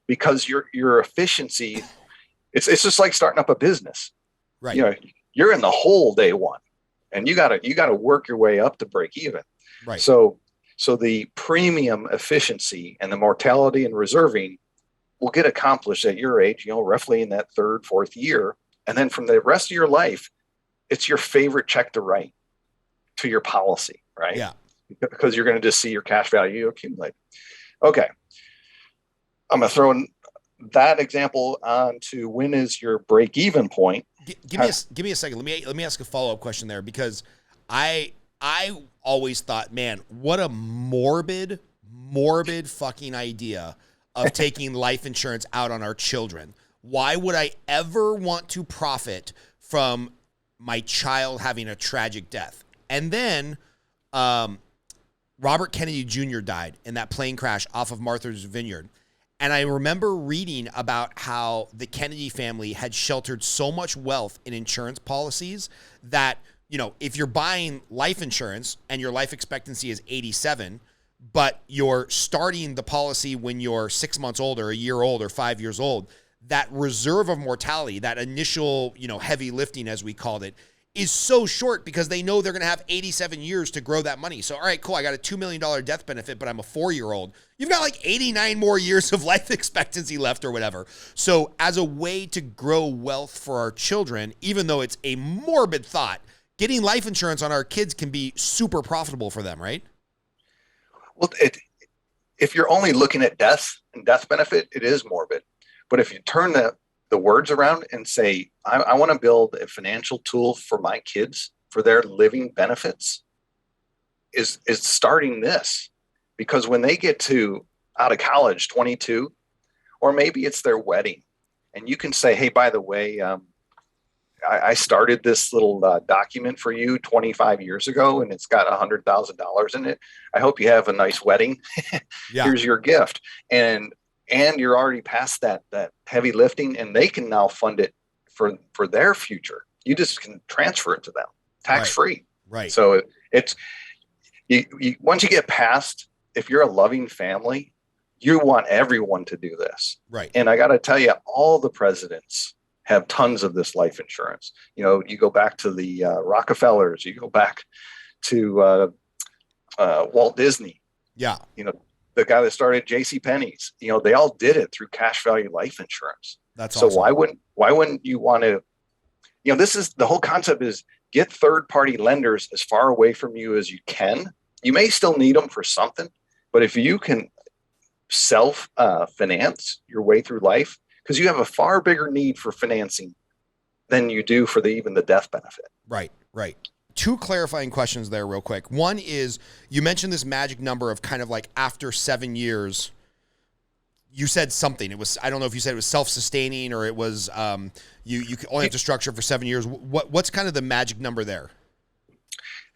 because your efficiency, it's just like starting up a business. Right. You're in the hole day one, and you gotta work your way up to break even. Right. So the premium efficiency and the mortality and reserving will get accomplished at your age, roughly in that third, fourth year. And then from the rest of your life, it's your favorite check to write to your policy, right? Yeah. Because you're going to just see your cash value accumulate. Okay. I'm going to throw that example on to when is your break even point. Give me a second. Let me ask a follow-up question there, because I always thought, man, what a morbid fucking idea of taking life insurance out on our children. Why would I ever want to profit from my child having a tragic death? And then Robert Kennedy Jr. died in that plane crash off of Martha's Vineyard. And I remember reading about how the Kennedy family had sheltered so much wealth in insurance policies that, if you're buying life insurance and your life expectancy is 87, but you're starting the policy when you're 6 months old or a year old or 5 years old, that reserve of mortality, that initial, heavy lifting, as we called it, is so short because they know they're going to have 87 years to grow that money. So, all right, cool. I got a $2 million death benefit, but I'm a 4-year-old. You've got like 89 more years of life expectancy left or whatever. So as a way to grow wealth for our children, even though it's a morbid thought, getting life insurance on our kids can be super profitable for them, right? Well, if you're only looking at death and death benefit, it is morbid. But if you turn the words around and say, I want to build a financial tool for my kids for their living benefits, is starting this. Because when they get out of college, 22, or maybe it's their wedding, and you can say, hey, by the way, I started this little document for you 25 years ago, and it's got $100,000 in it. I hope you have a nice wedding. Yeah. Here's your gift. And you're already past that heavy lifting, and they can now fund it for their future. You just can transfer it to them tax free. Right. So it's once you get past, if you're a loving family, you want everyone to do this. Right. And I got to tell you, all the presidents have tons of this life insurance. You go back to the Rockefellers, you go back to Walt Disney. Yeah. The guy that started J.C. Penney's, they all did it through cash value life insurance. That's so awesome. why wouldn't you want to, this is the whole concept is get third party lenders as far away from you as you can. You may still need them for something, but if you can self finance your way through life, because you have a far bigger need for financing than you do for even the death benefit. Right. Two clarifying questions there real quick. One is, you mentioned this magic number of kind of like after 7 years, you said something. It was, I don't know if you said it was self-sustaining or it was, you only have to structure for 7 years. What's kind of the magic number there?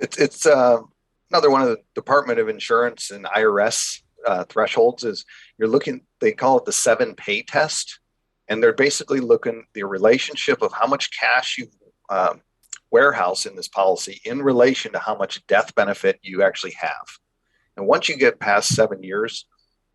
It's another one of the Department of Insurance and IRS thresholds is they call it the 7 pay test. And they're basically looking the relationship of how much cash you warehouse in this policy in relation to how much death benefit you actually have. And once you get past 7 years,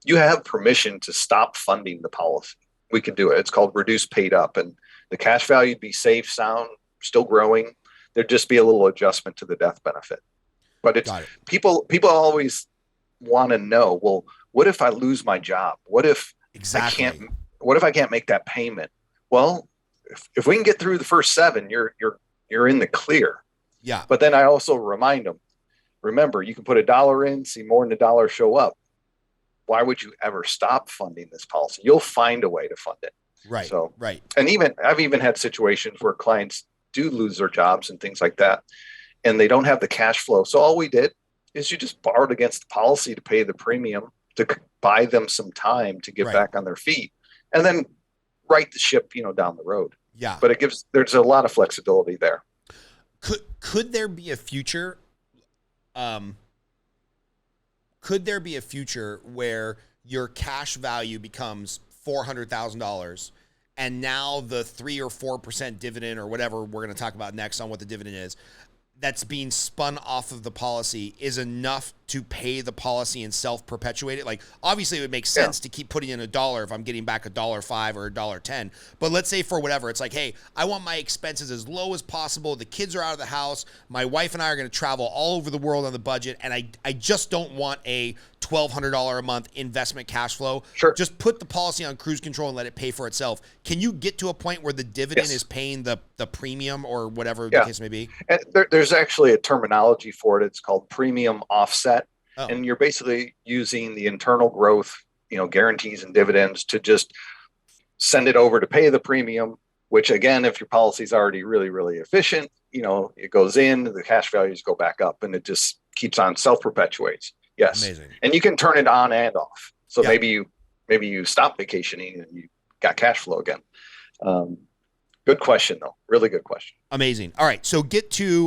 you have permission to stop funding the policy. We can do it. It's called reduce paid up, and the cash value would be safe, sound, still growing. There'd just be a little adjustment to the death benefit. But people always want to know, well, what if I lose my job? What if I can't make that payment? Well, if we can get through the first 7, you're in the clear. Yeah. But then I also remind them, remember, you can put $1 in, see more than $1 show up. Why would you ever stop funding this policy? You'll find a way to fund it. Right. So, right. And I've even had situations where clients do lose their jobs and things like that, and they don't have the cash flow. So all we did is you just borrowed against the policy to pay the premium to buy them some time to get back on their feet, and then right the ship, down the road. Yeah. But there's a lot of flexibility there. Could there be a future? Could there be a future where your cash value becomes $400,000, and now the 3 or 4% dividend or whatever we're going to talk about next on what the dividend is, that's being spun off of the policy is enough to pay the policy and self-perpetuate it? Like, obviously it would make sense to keep putting in $1 if I'm getting back $1.05 or $1.10. But let's say for whatever, it's like, hey, I want my expenses as low as possible. The kids are out of the house. My wife and I are going to travel all over the world on the budget. And I just don't want a $1,200 a month investment cash flow. Sure. Just put the policy on cruise control and let it pay for itself. Can you get to a point where the dividend is paying the premium or whatever the case may be? And there's actually a terminology for it. It's called premium offset. Oh. And you're basically using the internal growth, guarantees and dividends to just send it over to pay the premium, which again, if your policy is already really, really efficient, it goes in, the cash values go back up, and it just keeps on self-perpetuates. Yes. Amazing. And you can turn it on and off. So maybe you stop vacationing and you got cash flow again. Good question, though. Really good question. Amazing. All right. So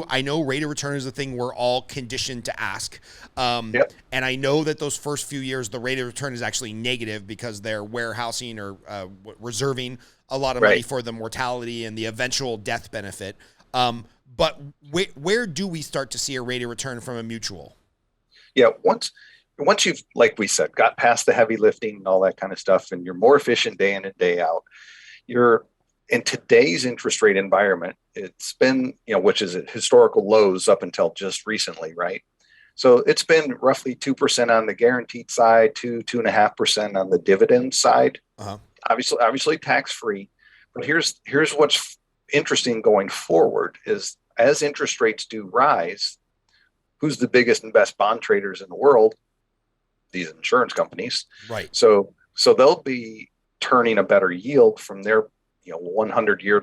I know rate of return is the thing we're all conditioned to ask. And I know that those first few years, the rate of return is actually negative because they're warehousing or reserving a lot of money for the mortality and the eventual death benefit. But where do we start to see a rate of return from a mutual? Yeah. Once you've, like we said, got past the heavy lifting and all that kind of stuff, and you're more efficient day in and day out, you're in today's interest rate environment, it's been, which is at historical lows up until just recently, right? So it's been roughly 2% on the guaranteed side, 2.5% on the dividend side. Uh-huh. Obviously tax-free. But here's what's interesting going forward is as interest rates do rise, who's the biggest and best bond traders in the world? These insurance companies. Right. So they'll be turning a better yield from their 100-year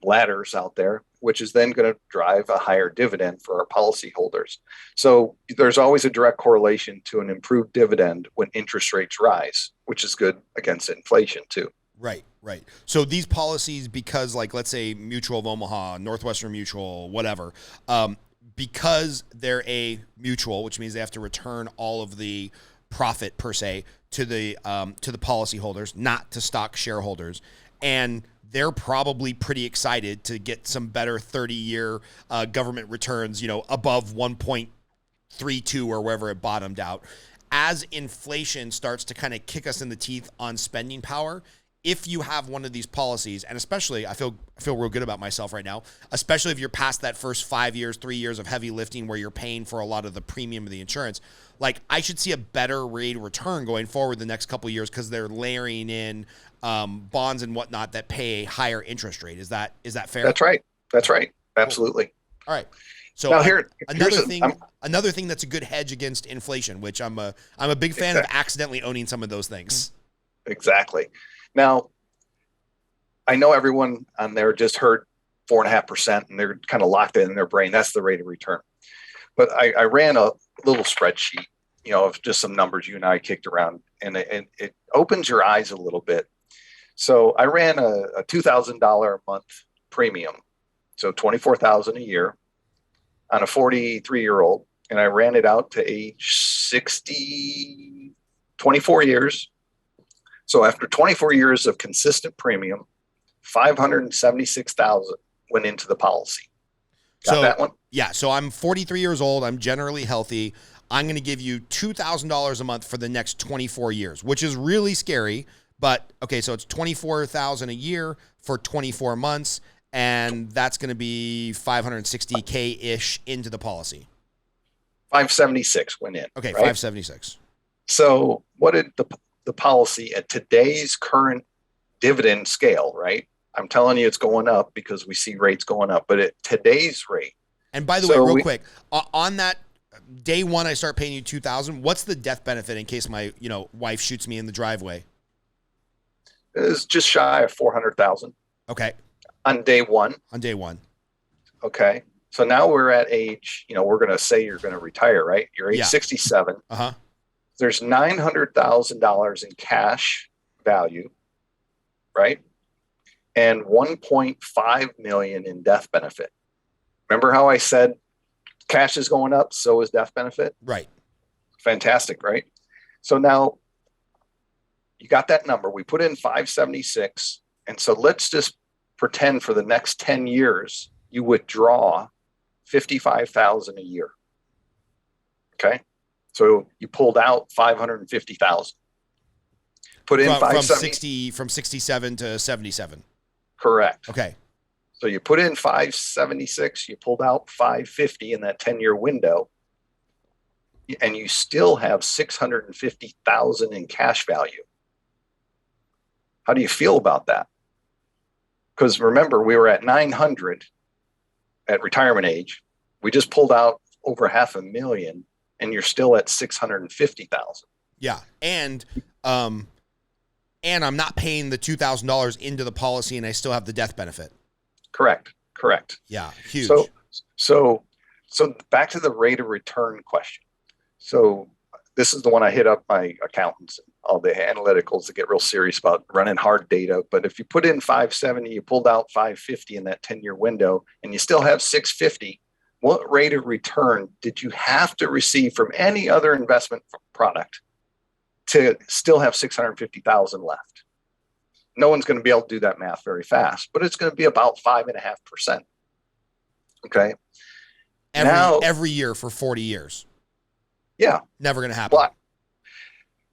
ladders out there, which is then going to drive a higher dividend for our policyholders. So there's always a direct correlation to an improved dividend when interest rates rise, which is good against inflation too. Right. So these policies, because like, let's say Mutual of Omaha, Northwestern Mutual, whatever, because they're a mutual, which means they have to return all of the profit per se to the policyholders, not to stock shareholders. And they're probably pretty excited to get some better 30-year government returns, above 1.32 or wherever it bottomed out. As inflation starts to kind of kick us in the teeth on spending power, if you have one of these policies, and especially I feel real good about myself right now, especially if you're past that first 5 years, 3 years of heavy lifting where you're paying for a lot of the premium of the insurance, like I should see a better rate of return going forward the next couple of years because they're layering in bonds and whatnot that pay a higher interest rate. Is that fair? That's right. Absolutely. Cool. All right. So now another thing that's a good hedge against inflation, which I'm a big fan of accidentally owning some of those things. Exactly. Now, I know everyone on there just heard 4.5%, and they're kind of locked in their brain. That's the rate of return. But I ran a little spreadsheet, of just some numbers you and I kicked around, and it opens your eyes a little bit. So I ran a $2,000 a month premium, so $24,000 a year on a 43-year-old, and I ran it out to age 60, 24 years. So after 24 years of consistent premium, $576,000 went into the policy. Got that one? Yeah. So I'm 43 years old. I'm generally healthy. I'm going to give you $2,000 a month for the next 24 years, which is really scary. But okay, so it's $24,000 a year for 24 months, and that's going to be $560K-ish into the policy. 576 went in. Okay, right? 576. So what did the policy at today's current dividend scale, right? I'm telling you it's going up because we see rates going up, but at today's rate. And by the way, real quick, on that day one, I start paying you $2,000. What's the death benefit in case my wife shoots me in the driveway? It's just shy of $400,000. Okay. On day one. Okay. So now we're at age, we're going to say you're going to retire, right? You're age 67. Uh-huh. There's $900,000 in cash value, right? And $1.5 million in death benefit. Remember how I said cash is going up, so is death benefit? Right. Fantastic, right? So now you got that number. We put in 576. And so let's just pretend for the next 10 years, you withdraw $55,000 a year. Okay. So you pulled out 550,000. Put in from 67 to 77. Correct. Okay. So you put in 576, you pulled out 550 in that 10-year window, and you still have 650,000 in cash value. How do you feel about that? Because remember, we were at 900 at retirement age. We just pulled out over $500,000, and you're still at 650,000. Yeah, and I'm not paying the $2,000 into the policy, and I still have the death benefit. Correct. Yeah, huge. So back to the rate of return question. So this is the one I hit up my accountants and all the analyticals to get real serious about running hard data. But if you put in 570, you pulled out 550 in that 10-year window, and you still have 650, what rate of return did you have to receive from any other investment product to still have 650,000 left? No one's going to be able to do that math very fast, but it's going to be about 5.5%. Okay. Every year for 40 years. Yeah. Never going to happen.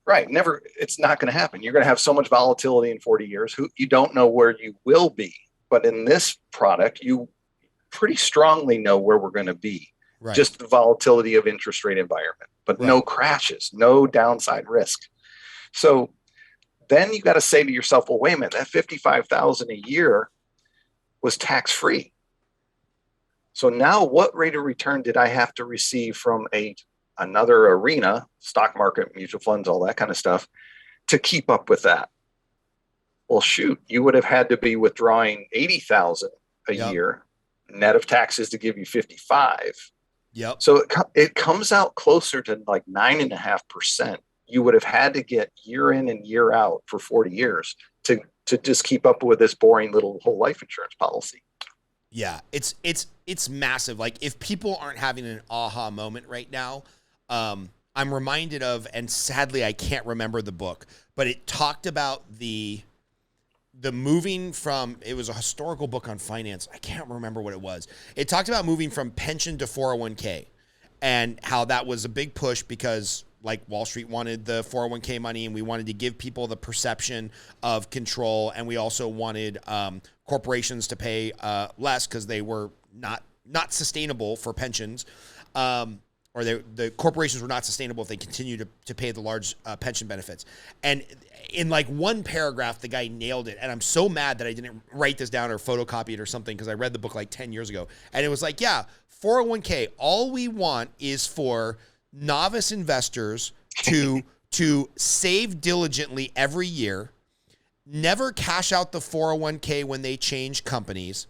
Right. Never. It's not going to happen. You're going to have so much volatility in 40 years. You don't know where you will be. But in this product, you pretty strongly know where we're going to be. Right. Just the volatility of interest rate environment, but no crashes, no downside risk. So then you got to say to yourself, well, wait a minute, that 55,000 a year was tax free. So now what rate of return did I have to receive from another arena, stock market, mutual funds, all that kind of stuff, to keep up with that? Well, shoot, you would have had to be withdrawing 80,000 a year net of taxes to give you 55. Yep. So it comes out closer to like 9.5%. You would have had to get year in and year out for 40 years to just keep up with this boring little whole life insurance policy. Yeah, it's massive. Like, if people aren't having an aha moment right now, I'm reminded of, and sadly I can't remember the book, but it talked about the moving from, it was a historical book on finance. I can't remember what it was. It talked about moving from pension to 401k and how that was a big push because, like, Wall Street wanted the 401k money, and we wanted to give people the perception of control, and we also wanted corporations to pay less because they were not sustainable for pensions, or the corporations were not sustainable if they continued to pay the large pension benefits. And in like one paragraph, the guy nailed it, and I'm so mad that I didn't write this down or photocopy it or something, because I read the book like 10 years ago, and it was like, yeah, 401k, all we want is for novice investors to save diligently every year, never cash out the 401k when they change companies,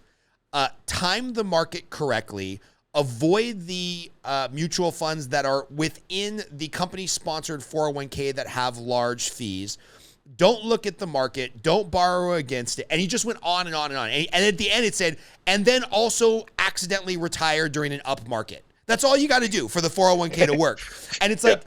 time the market correctly, avoid the mutual funds that are within the company-sponsored 401k that have large fees, don't look at the market, don't borrow against it. And he just went on and on and on. And at the end it said, and then also accidentally retire during an up market. That's all you got to do for the 401k to work. And it's like,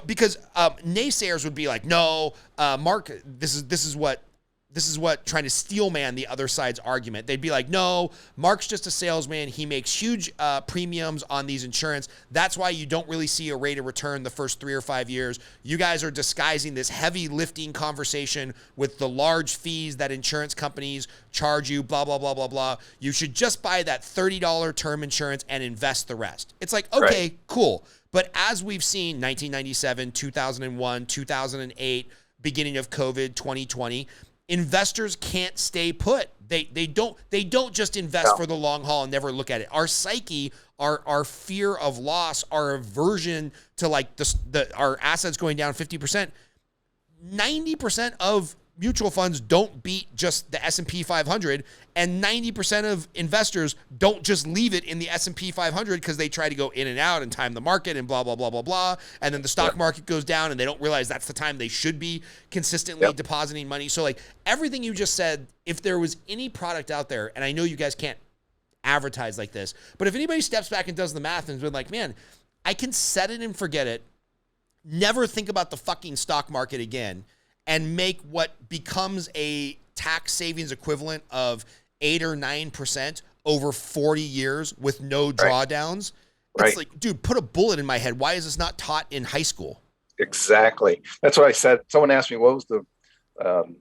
because naysayers would be like, no, Mark, this is what trying to steel man the other side's argument. They'd be like, no, Mark's just a salesman. He makes huge premiums on these insurance. That's why you don't really see a rate of return the first 3 or 5 years. You guys are disguising this heavy lifting conversation with the large fees that insurance companies charge you, blah, blah, blah, blah, blah. You should just buy that $30 term insurance and invest the rest. It's like, okay, cool. But as we've seen, 1997, 2001, 2008, beginning of COVID, 2020, investors can't stay put. They don't just invest for the long haul and never look at it. Our psyche, our fear of loss, our aversion to like our assets going down 50%, 90% of mutual funds don't beat just the S&P 500, and 90% of investors don't just leave it in the S&P 500 because they try to go in and out and time the market and blah, blah, blah, blah, blah. And then the stock market goes down and they don't realize that's the time they should be consistently depositing money. So like everything you just said, if there was any product out there, and I know you guys can't advertise like this, but if anybody steps back and does the math and has been like, man, I can set it and forget it, never think about the fucking stock market again, and make what becomes a tax savings equivalent of 8 or 9% over 40 years with no drawdowns, It's Right. like, dude, put a bullet in my head. Why is this not taught in high school? Exactly. That's what I said. Someone asked me, what was um,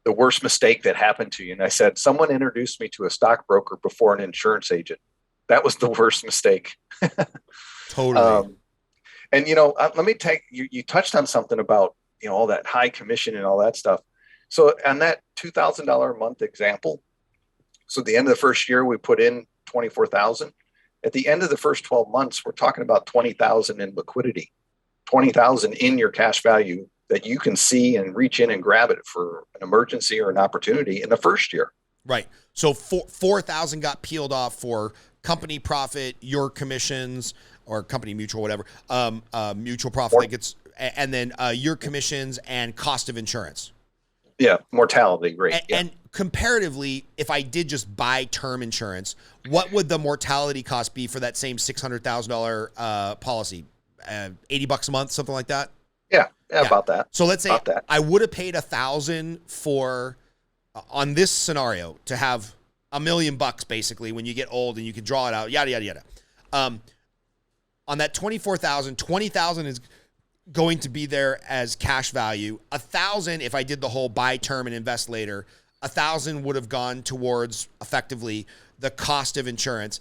the worst mistake that happened to you? And I said, someone introduced me to a stockbroker before an insurance agent. That was the worst mistake. Totally. And, let me take you, you touched on something about, all that high commission and all that stuff. So on that $2,000 a month example, so at the end of the first year, we put in 24,000. At the end of the first 12 months, we're talking about 20,000 in liquidity, 20,000 in your cash value that you can see and reach in and grab it for an emergency or an opportunity in the first year. Right. So 4,000 got peeled off for company profit, your commissions, or company mutual, whatever, mutual profit that gets, and then your commissions and cost of insurance. Yeah, mortality rate. And comparatively, if I did just buy term insurance, what would the mortality cost be for that same $600,000 policy? $80 a month, something like that. Yeah, about that. So let's say I would have paid $1,000 for on this scenario to have $1 million basically when you get old and you can draw it out, yada yada yada. On that 24,000, 20,000 is going to be there as cash value. 1,000, if I did the whole buy term and invest later, 1,000 would have gone towards effectively the cost of insurance.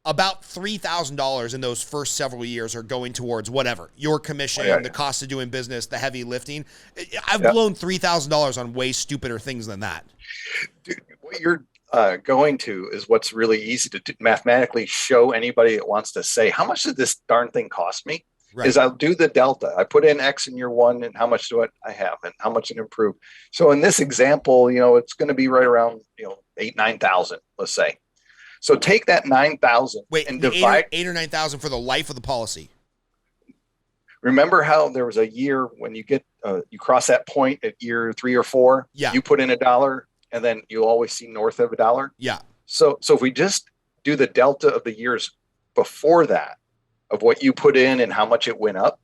About $3,000 in those first several years are going towards whatever, your commission, the cost of doing business, the heavy lifting. I've blown $3,000 on way stupider things than that. Dude, what you're going to is what's really easy to mathematically show anybody that wants to say, how much did this darn thing cost me? Right. Is I'll do the delta. I put in X in year one and how much do I have and how much it improved. So in this example, it's going to be right around, 9,000, let's say. So take that 9,000 and divide 8 or 9,000 for the life of the policy. Remember how there was a year when you get, you cross that point at year 3 or 4, you put in $1 and then you always see north of $1. Yeah. So if we just do the delta of the years before that, of what you put in and how much it went up.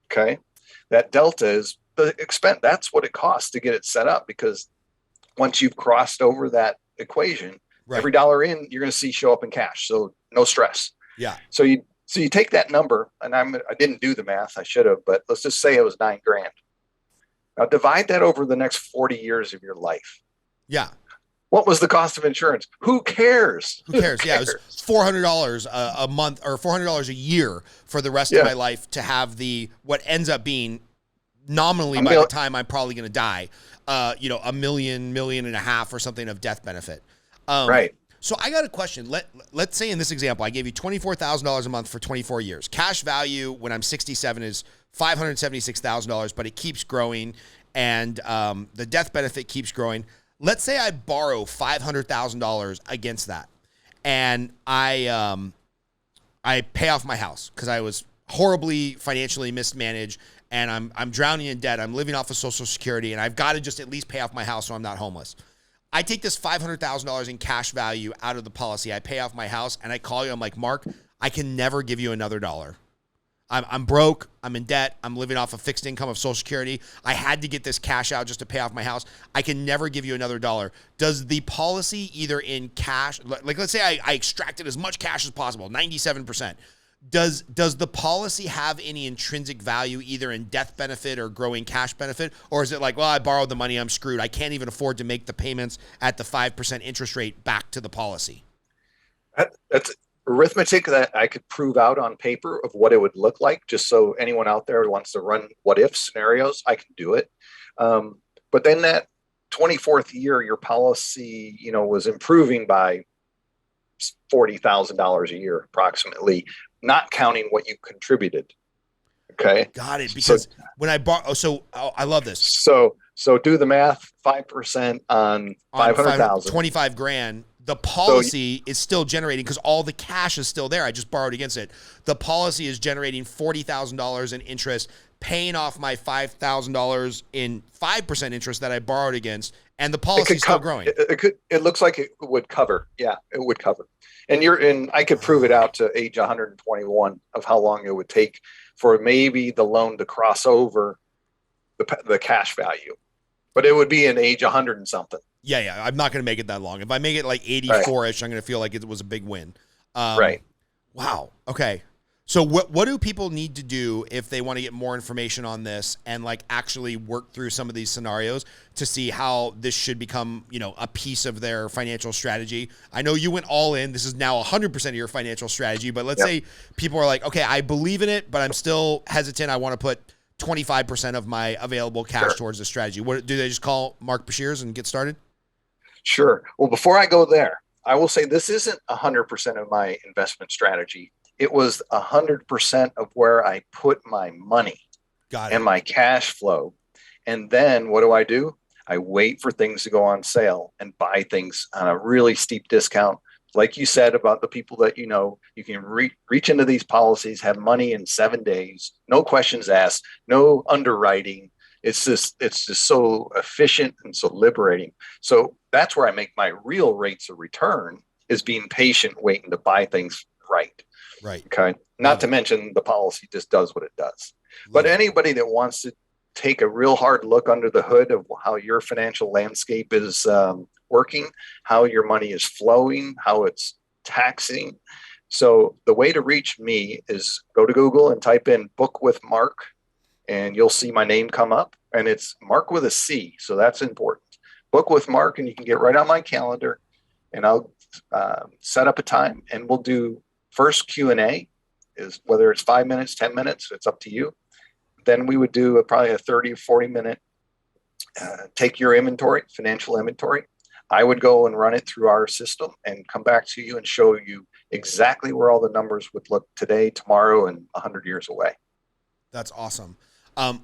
Okay. That delta is the expense. That's what it costs to get it set up, because once you've crossed over that equation, every dollar in, you're going to see show up in cash. So no stress. Yeah. So you take that number, and I didn't do the math. I should have, but let's just say it was $9,000. Now divide that over the next 40 years of your life. Yeah. What was the cost of insurance? Who cares? Who cares? Yeah, it was $400 a month or $400 a year for the rest of my life to have what ends up being nominally by the time I'm probably going to die, $1 million, $1.5 million or something of death benefit. Right. So I got a question. Let's say in this example, I gave you $24,000 a month for 24 years. Cash value when I'm 67 is $576,000, but it keeps growing, and the death benefit keeps growing. Let's say I borrow $500,000 against that, and I pay off my house because I was horribly financially mismanaged, and I'm drowning in debt. I'm living off of Social Security, and I've got to just at least pay off my house so I'm not homeless. I take this $500,000 in cash value out of the policy. I pay off my house, and I call you. I'm like, Mark, I can never give you another dollar. I'm broke. I'm in debt. I'm living off a fixed income of Social Security. I had to get this cash out just to pay off my house. I can never give you another dollar. Does the policy either in cash, like let's say I extracted as much cash as possible, 97%. Does the policy have any intrinsic value either in death benefit or growing cash benefit? Or is it like, well, I borrowed the money, I'm screwed. I can't even afford to make the payments at the 5% interest rate back to the policy? That's arithmetic that I could prove out on paper of what it would look like, just so anyone out there who wants to run what if scenarios, I can do it. But then that 24th year, your policy, was improving by $40,000 a year, approximately, not counting what you contributed. Okay. Got it. Because when I borrow, I love this. So do the math, 5% on 500,000, 25 grand. The policy is still generating, because all the cash is still there. I just borrowed against it. The policy is generating $40,000 in interest, paying off my $5,000 in 5% interest that I borrowed against, and the policy is still growing. It looks like it would cover. Yeah, it would cover. And I could prove it out to age 121 of how long it would take for maybe the loan to cross over the cash value, but it would be in age 100 and something. Yeah. I'm not going to make it that long. If I make it like 84-ish, I'm going to feel like it was a big win. Right. Wow. Okay. So what do people need to do if they want to get more information on this and like actually work through some of these scenarios to see how this should become, a piece of their financial strategy? I know you went all in. This is now 100% of your financial strategy, but let's say people are like, okay, I believe in it, but I'm still hesitant. I want to put 25% of my available cash towards the strategy. What do they just call Marc Beshears and get started? Sure. Well, before I go there, I will say this isn't 100% of my investment strategy. It was 100% of where I put my money and my cash flow. And then what do? I wait for things to go on sale and buy things on a really steep discount. Like you said about the people that you can reach into these policies, have money in 7 days, no questions asked, no underwriting. It's just so efficient and so liberating. So that's where I make my real rates of return, is being patient, waiting to buy things right. Right. Okay. Not to mention the policy just does what it does. But anybody that wants to take a real hard look under the hood of how your financial landscape is working, how your money is flowing, how it's taxing. So the way to reach me is go to Google and type in Book with Marc, and you'll see my name come up, and it's Marc with a C. So that's important. Book with Marc, and you can get right on my calendar, and I'll set up a time, and we'll do first Q&A, is whether it's 5 minutes, 10 minutes, it's up to you. Then we would do probably a 30 or 40 minute, take your inventory, financial inventory. I would go and run it through our system and come back to you and show you exactly where all the numbers would look today, tomorrow, and 100 years away. That's awesome.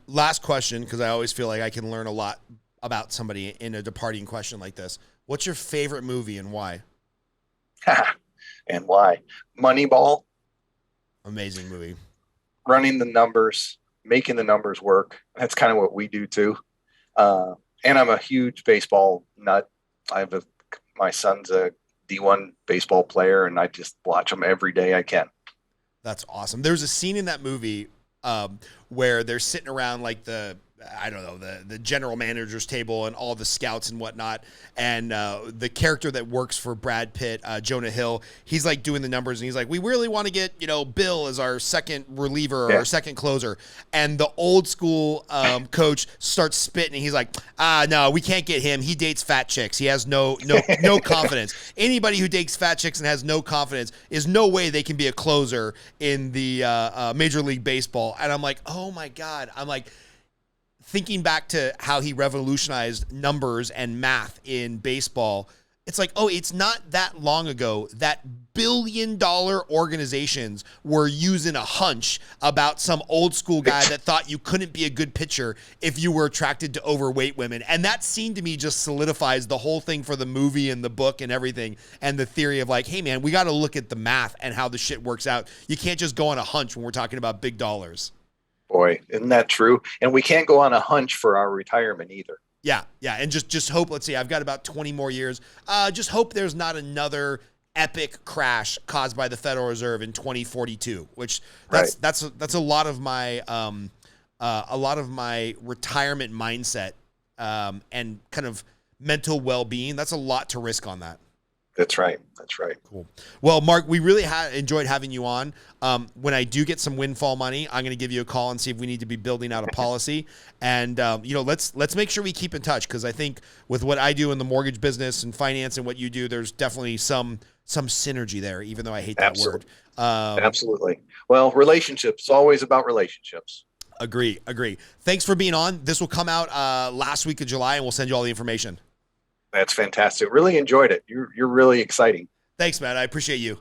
Last question, because I always feel like I can learn a lot about somebody in a departing question like this. What's your favorite movie and why? And why? Moneyball. Amazing movie. Running the numbers, making the numbers work. That's kind of what we do too. And I'm a huge baseball nut. My son's a D1 baseball player, and I just watch them every day I can. That's awesome. There's a scene in that movie where they're sitting around like the general manager's table and all the scouts and whatnot. And the character that works for Brad Pitt, Jonah Hill, he's like doing the numbers and he's like, we really want to get, Bill as our second reliever or our second closer. And the old school coach starts spitting and he's like, no, we can't get him. He dates fat chicks. He has no confidence. Anybody who dates fat chicks and has no confidence is no way they can be a closer in the Major League Baseball. And I'm like, oh my God. I'm like, thinking back to how he revolutionized numbers and math in baseball, it's like, oh, it's not that long ago that billion-dollar organizations were using a hunch about some old school guy that thought you couldn't be a good pitcher if you were attracted to overweight women. And that scene to me just solidifies the whole thing for the movie and the book and everything, and the theory of like, hey man, we got to look at the math and how the shit works out. You can't just go on a hunch when we're talking about big dollars. Boy, isn't that true? And we can't go on a hunch for our retirement either. Yeah. And just hope, let's see, I've got about 20 more years. Just hope there's not another epic crash caused by the Federal Reserve in 2042, which that's a lot of my retirement mindset and kind of mental well-being. That's a lot to risk on that. That's right. Cool. Well, Marc, we really enjoyed having you on. When I do get some windfall money, I'm going to give you a call and see if we need to be building out a policy. And let's make sure we keep in touch, because I think with what I do in the mortgage business and finance and what you do, there's definitely some synergy there, even though I hate that word. Absolutely. Well, relationships, always about relationships. Agree. Thanks for being on. This will come out last week of July, and we'll send you all the information. That's fantastic. Really enjoyed it. You're really exciting. Thanks, man. I appreciate you.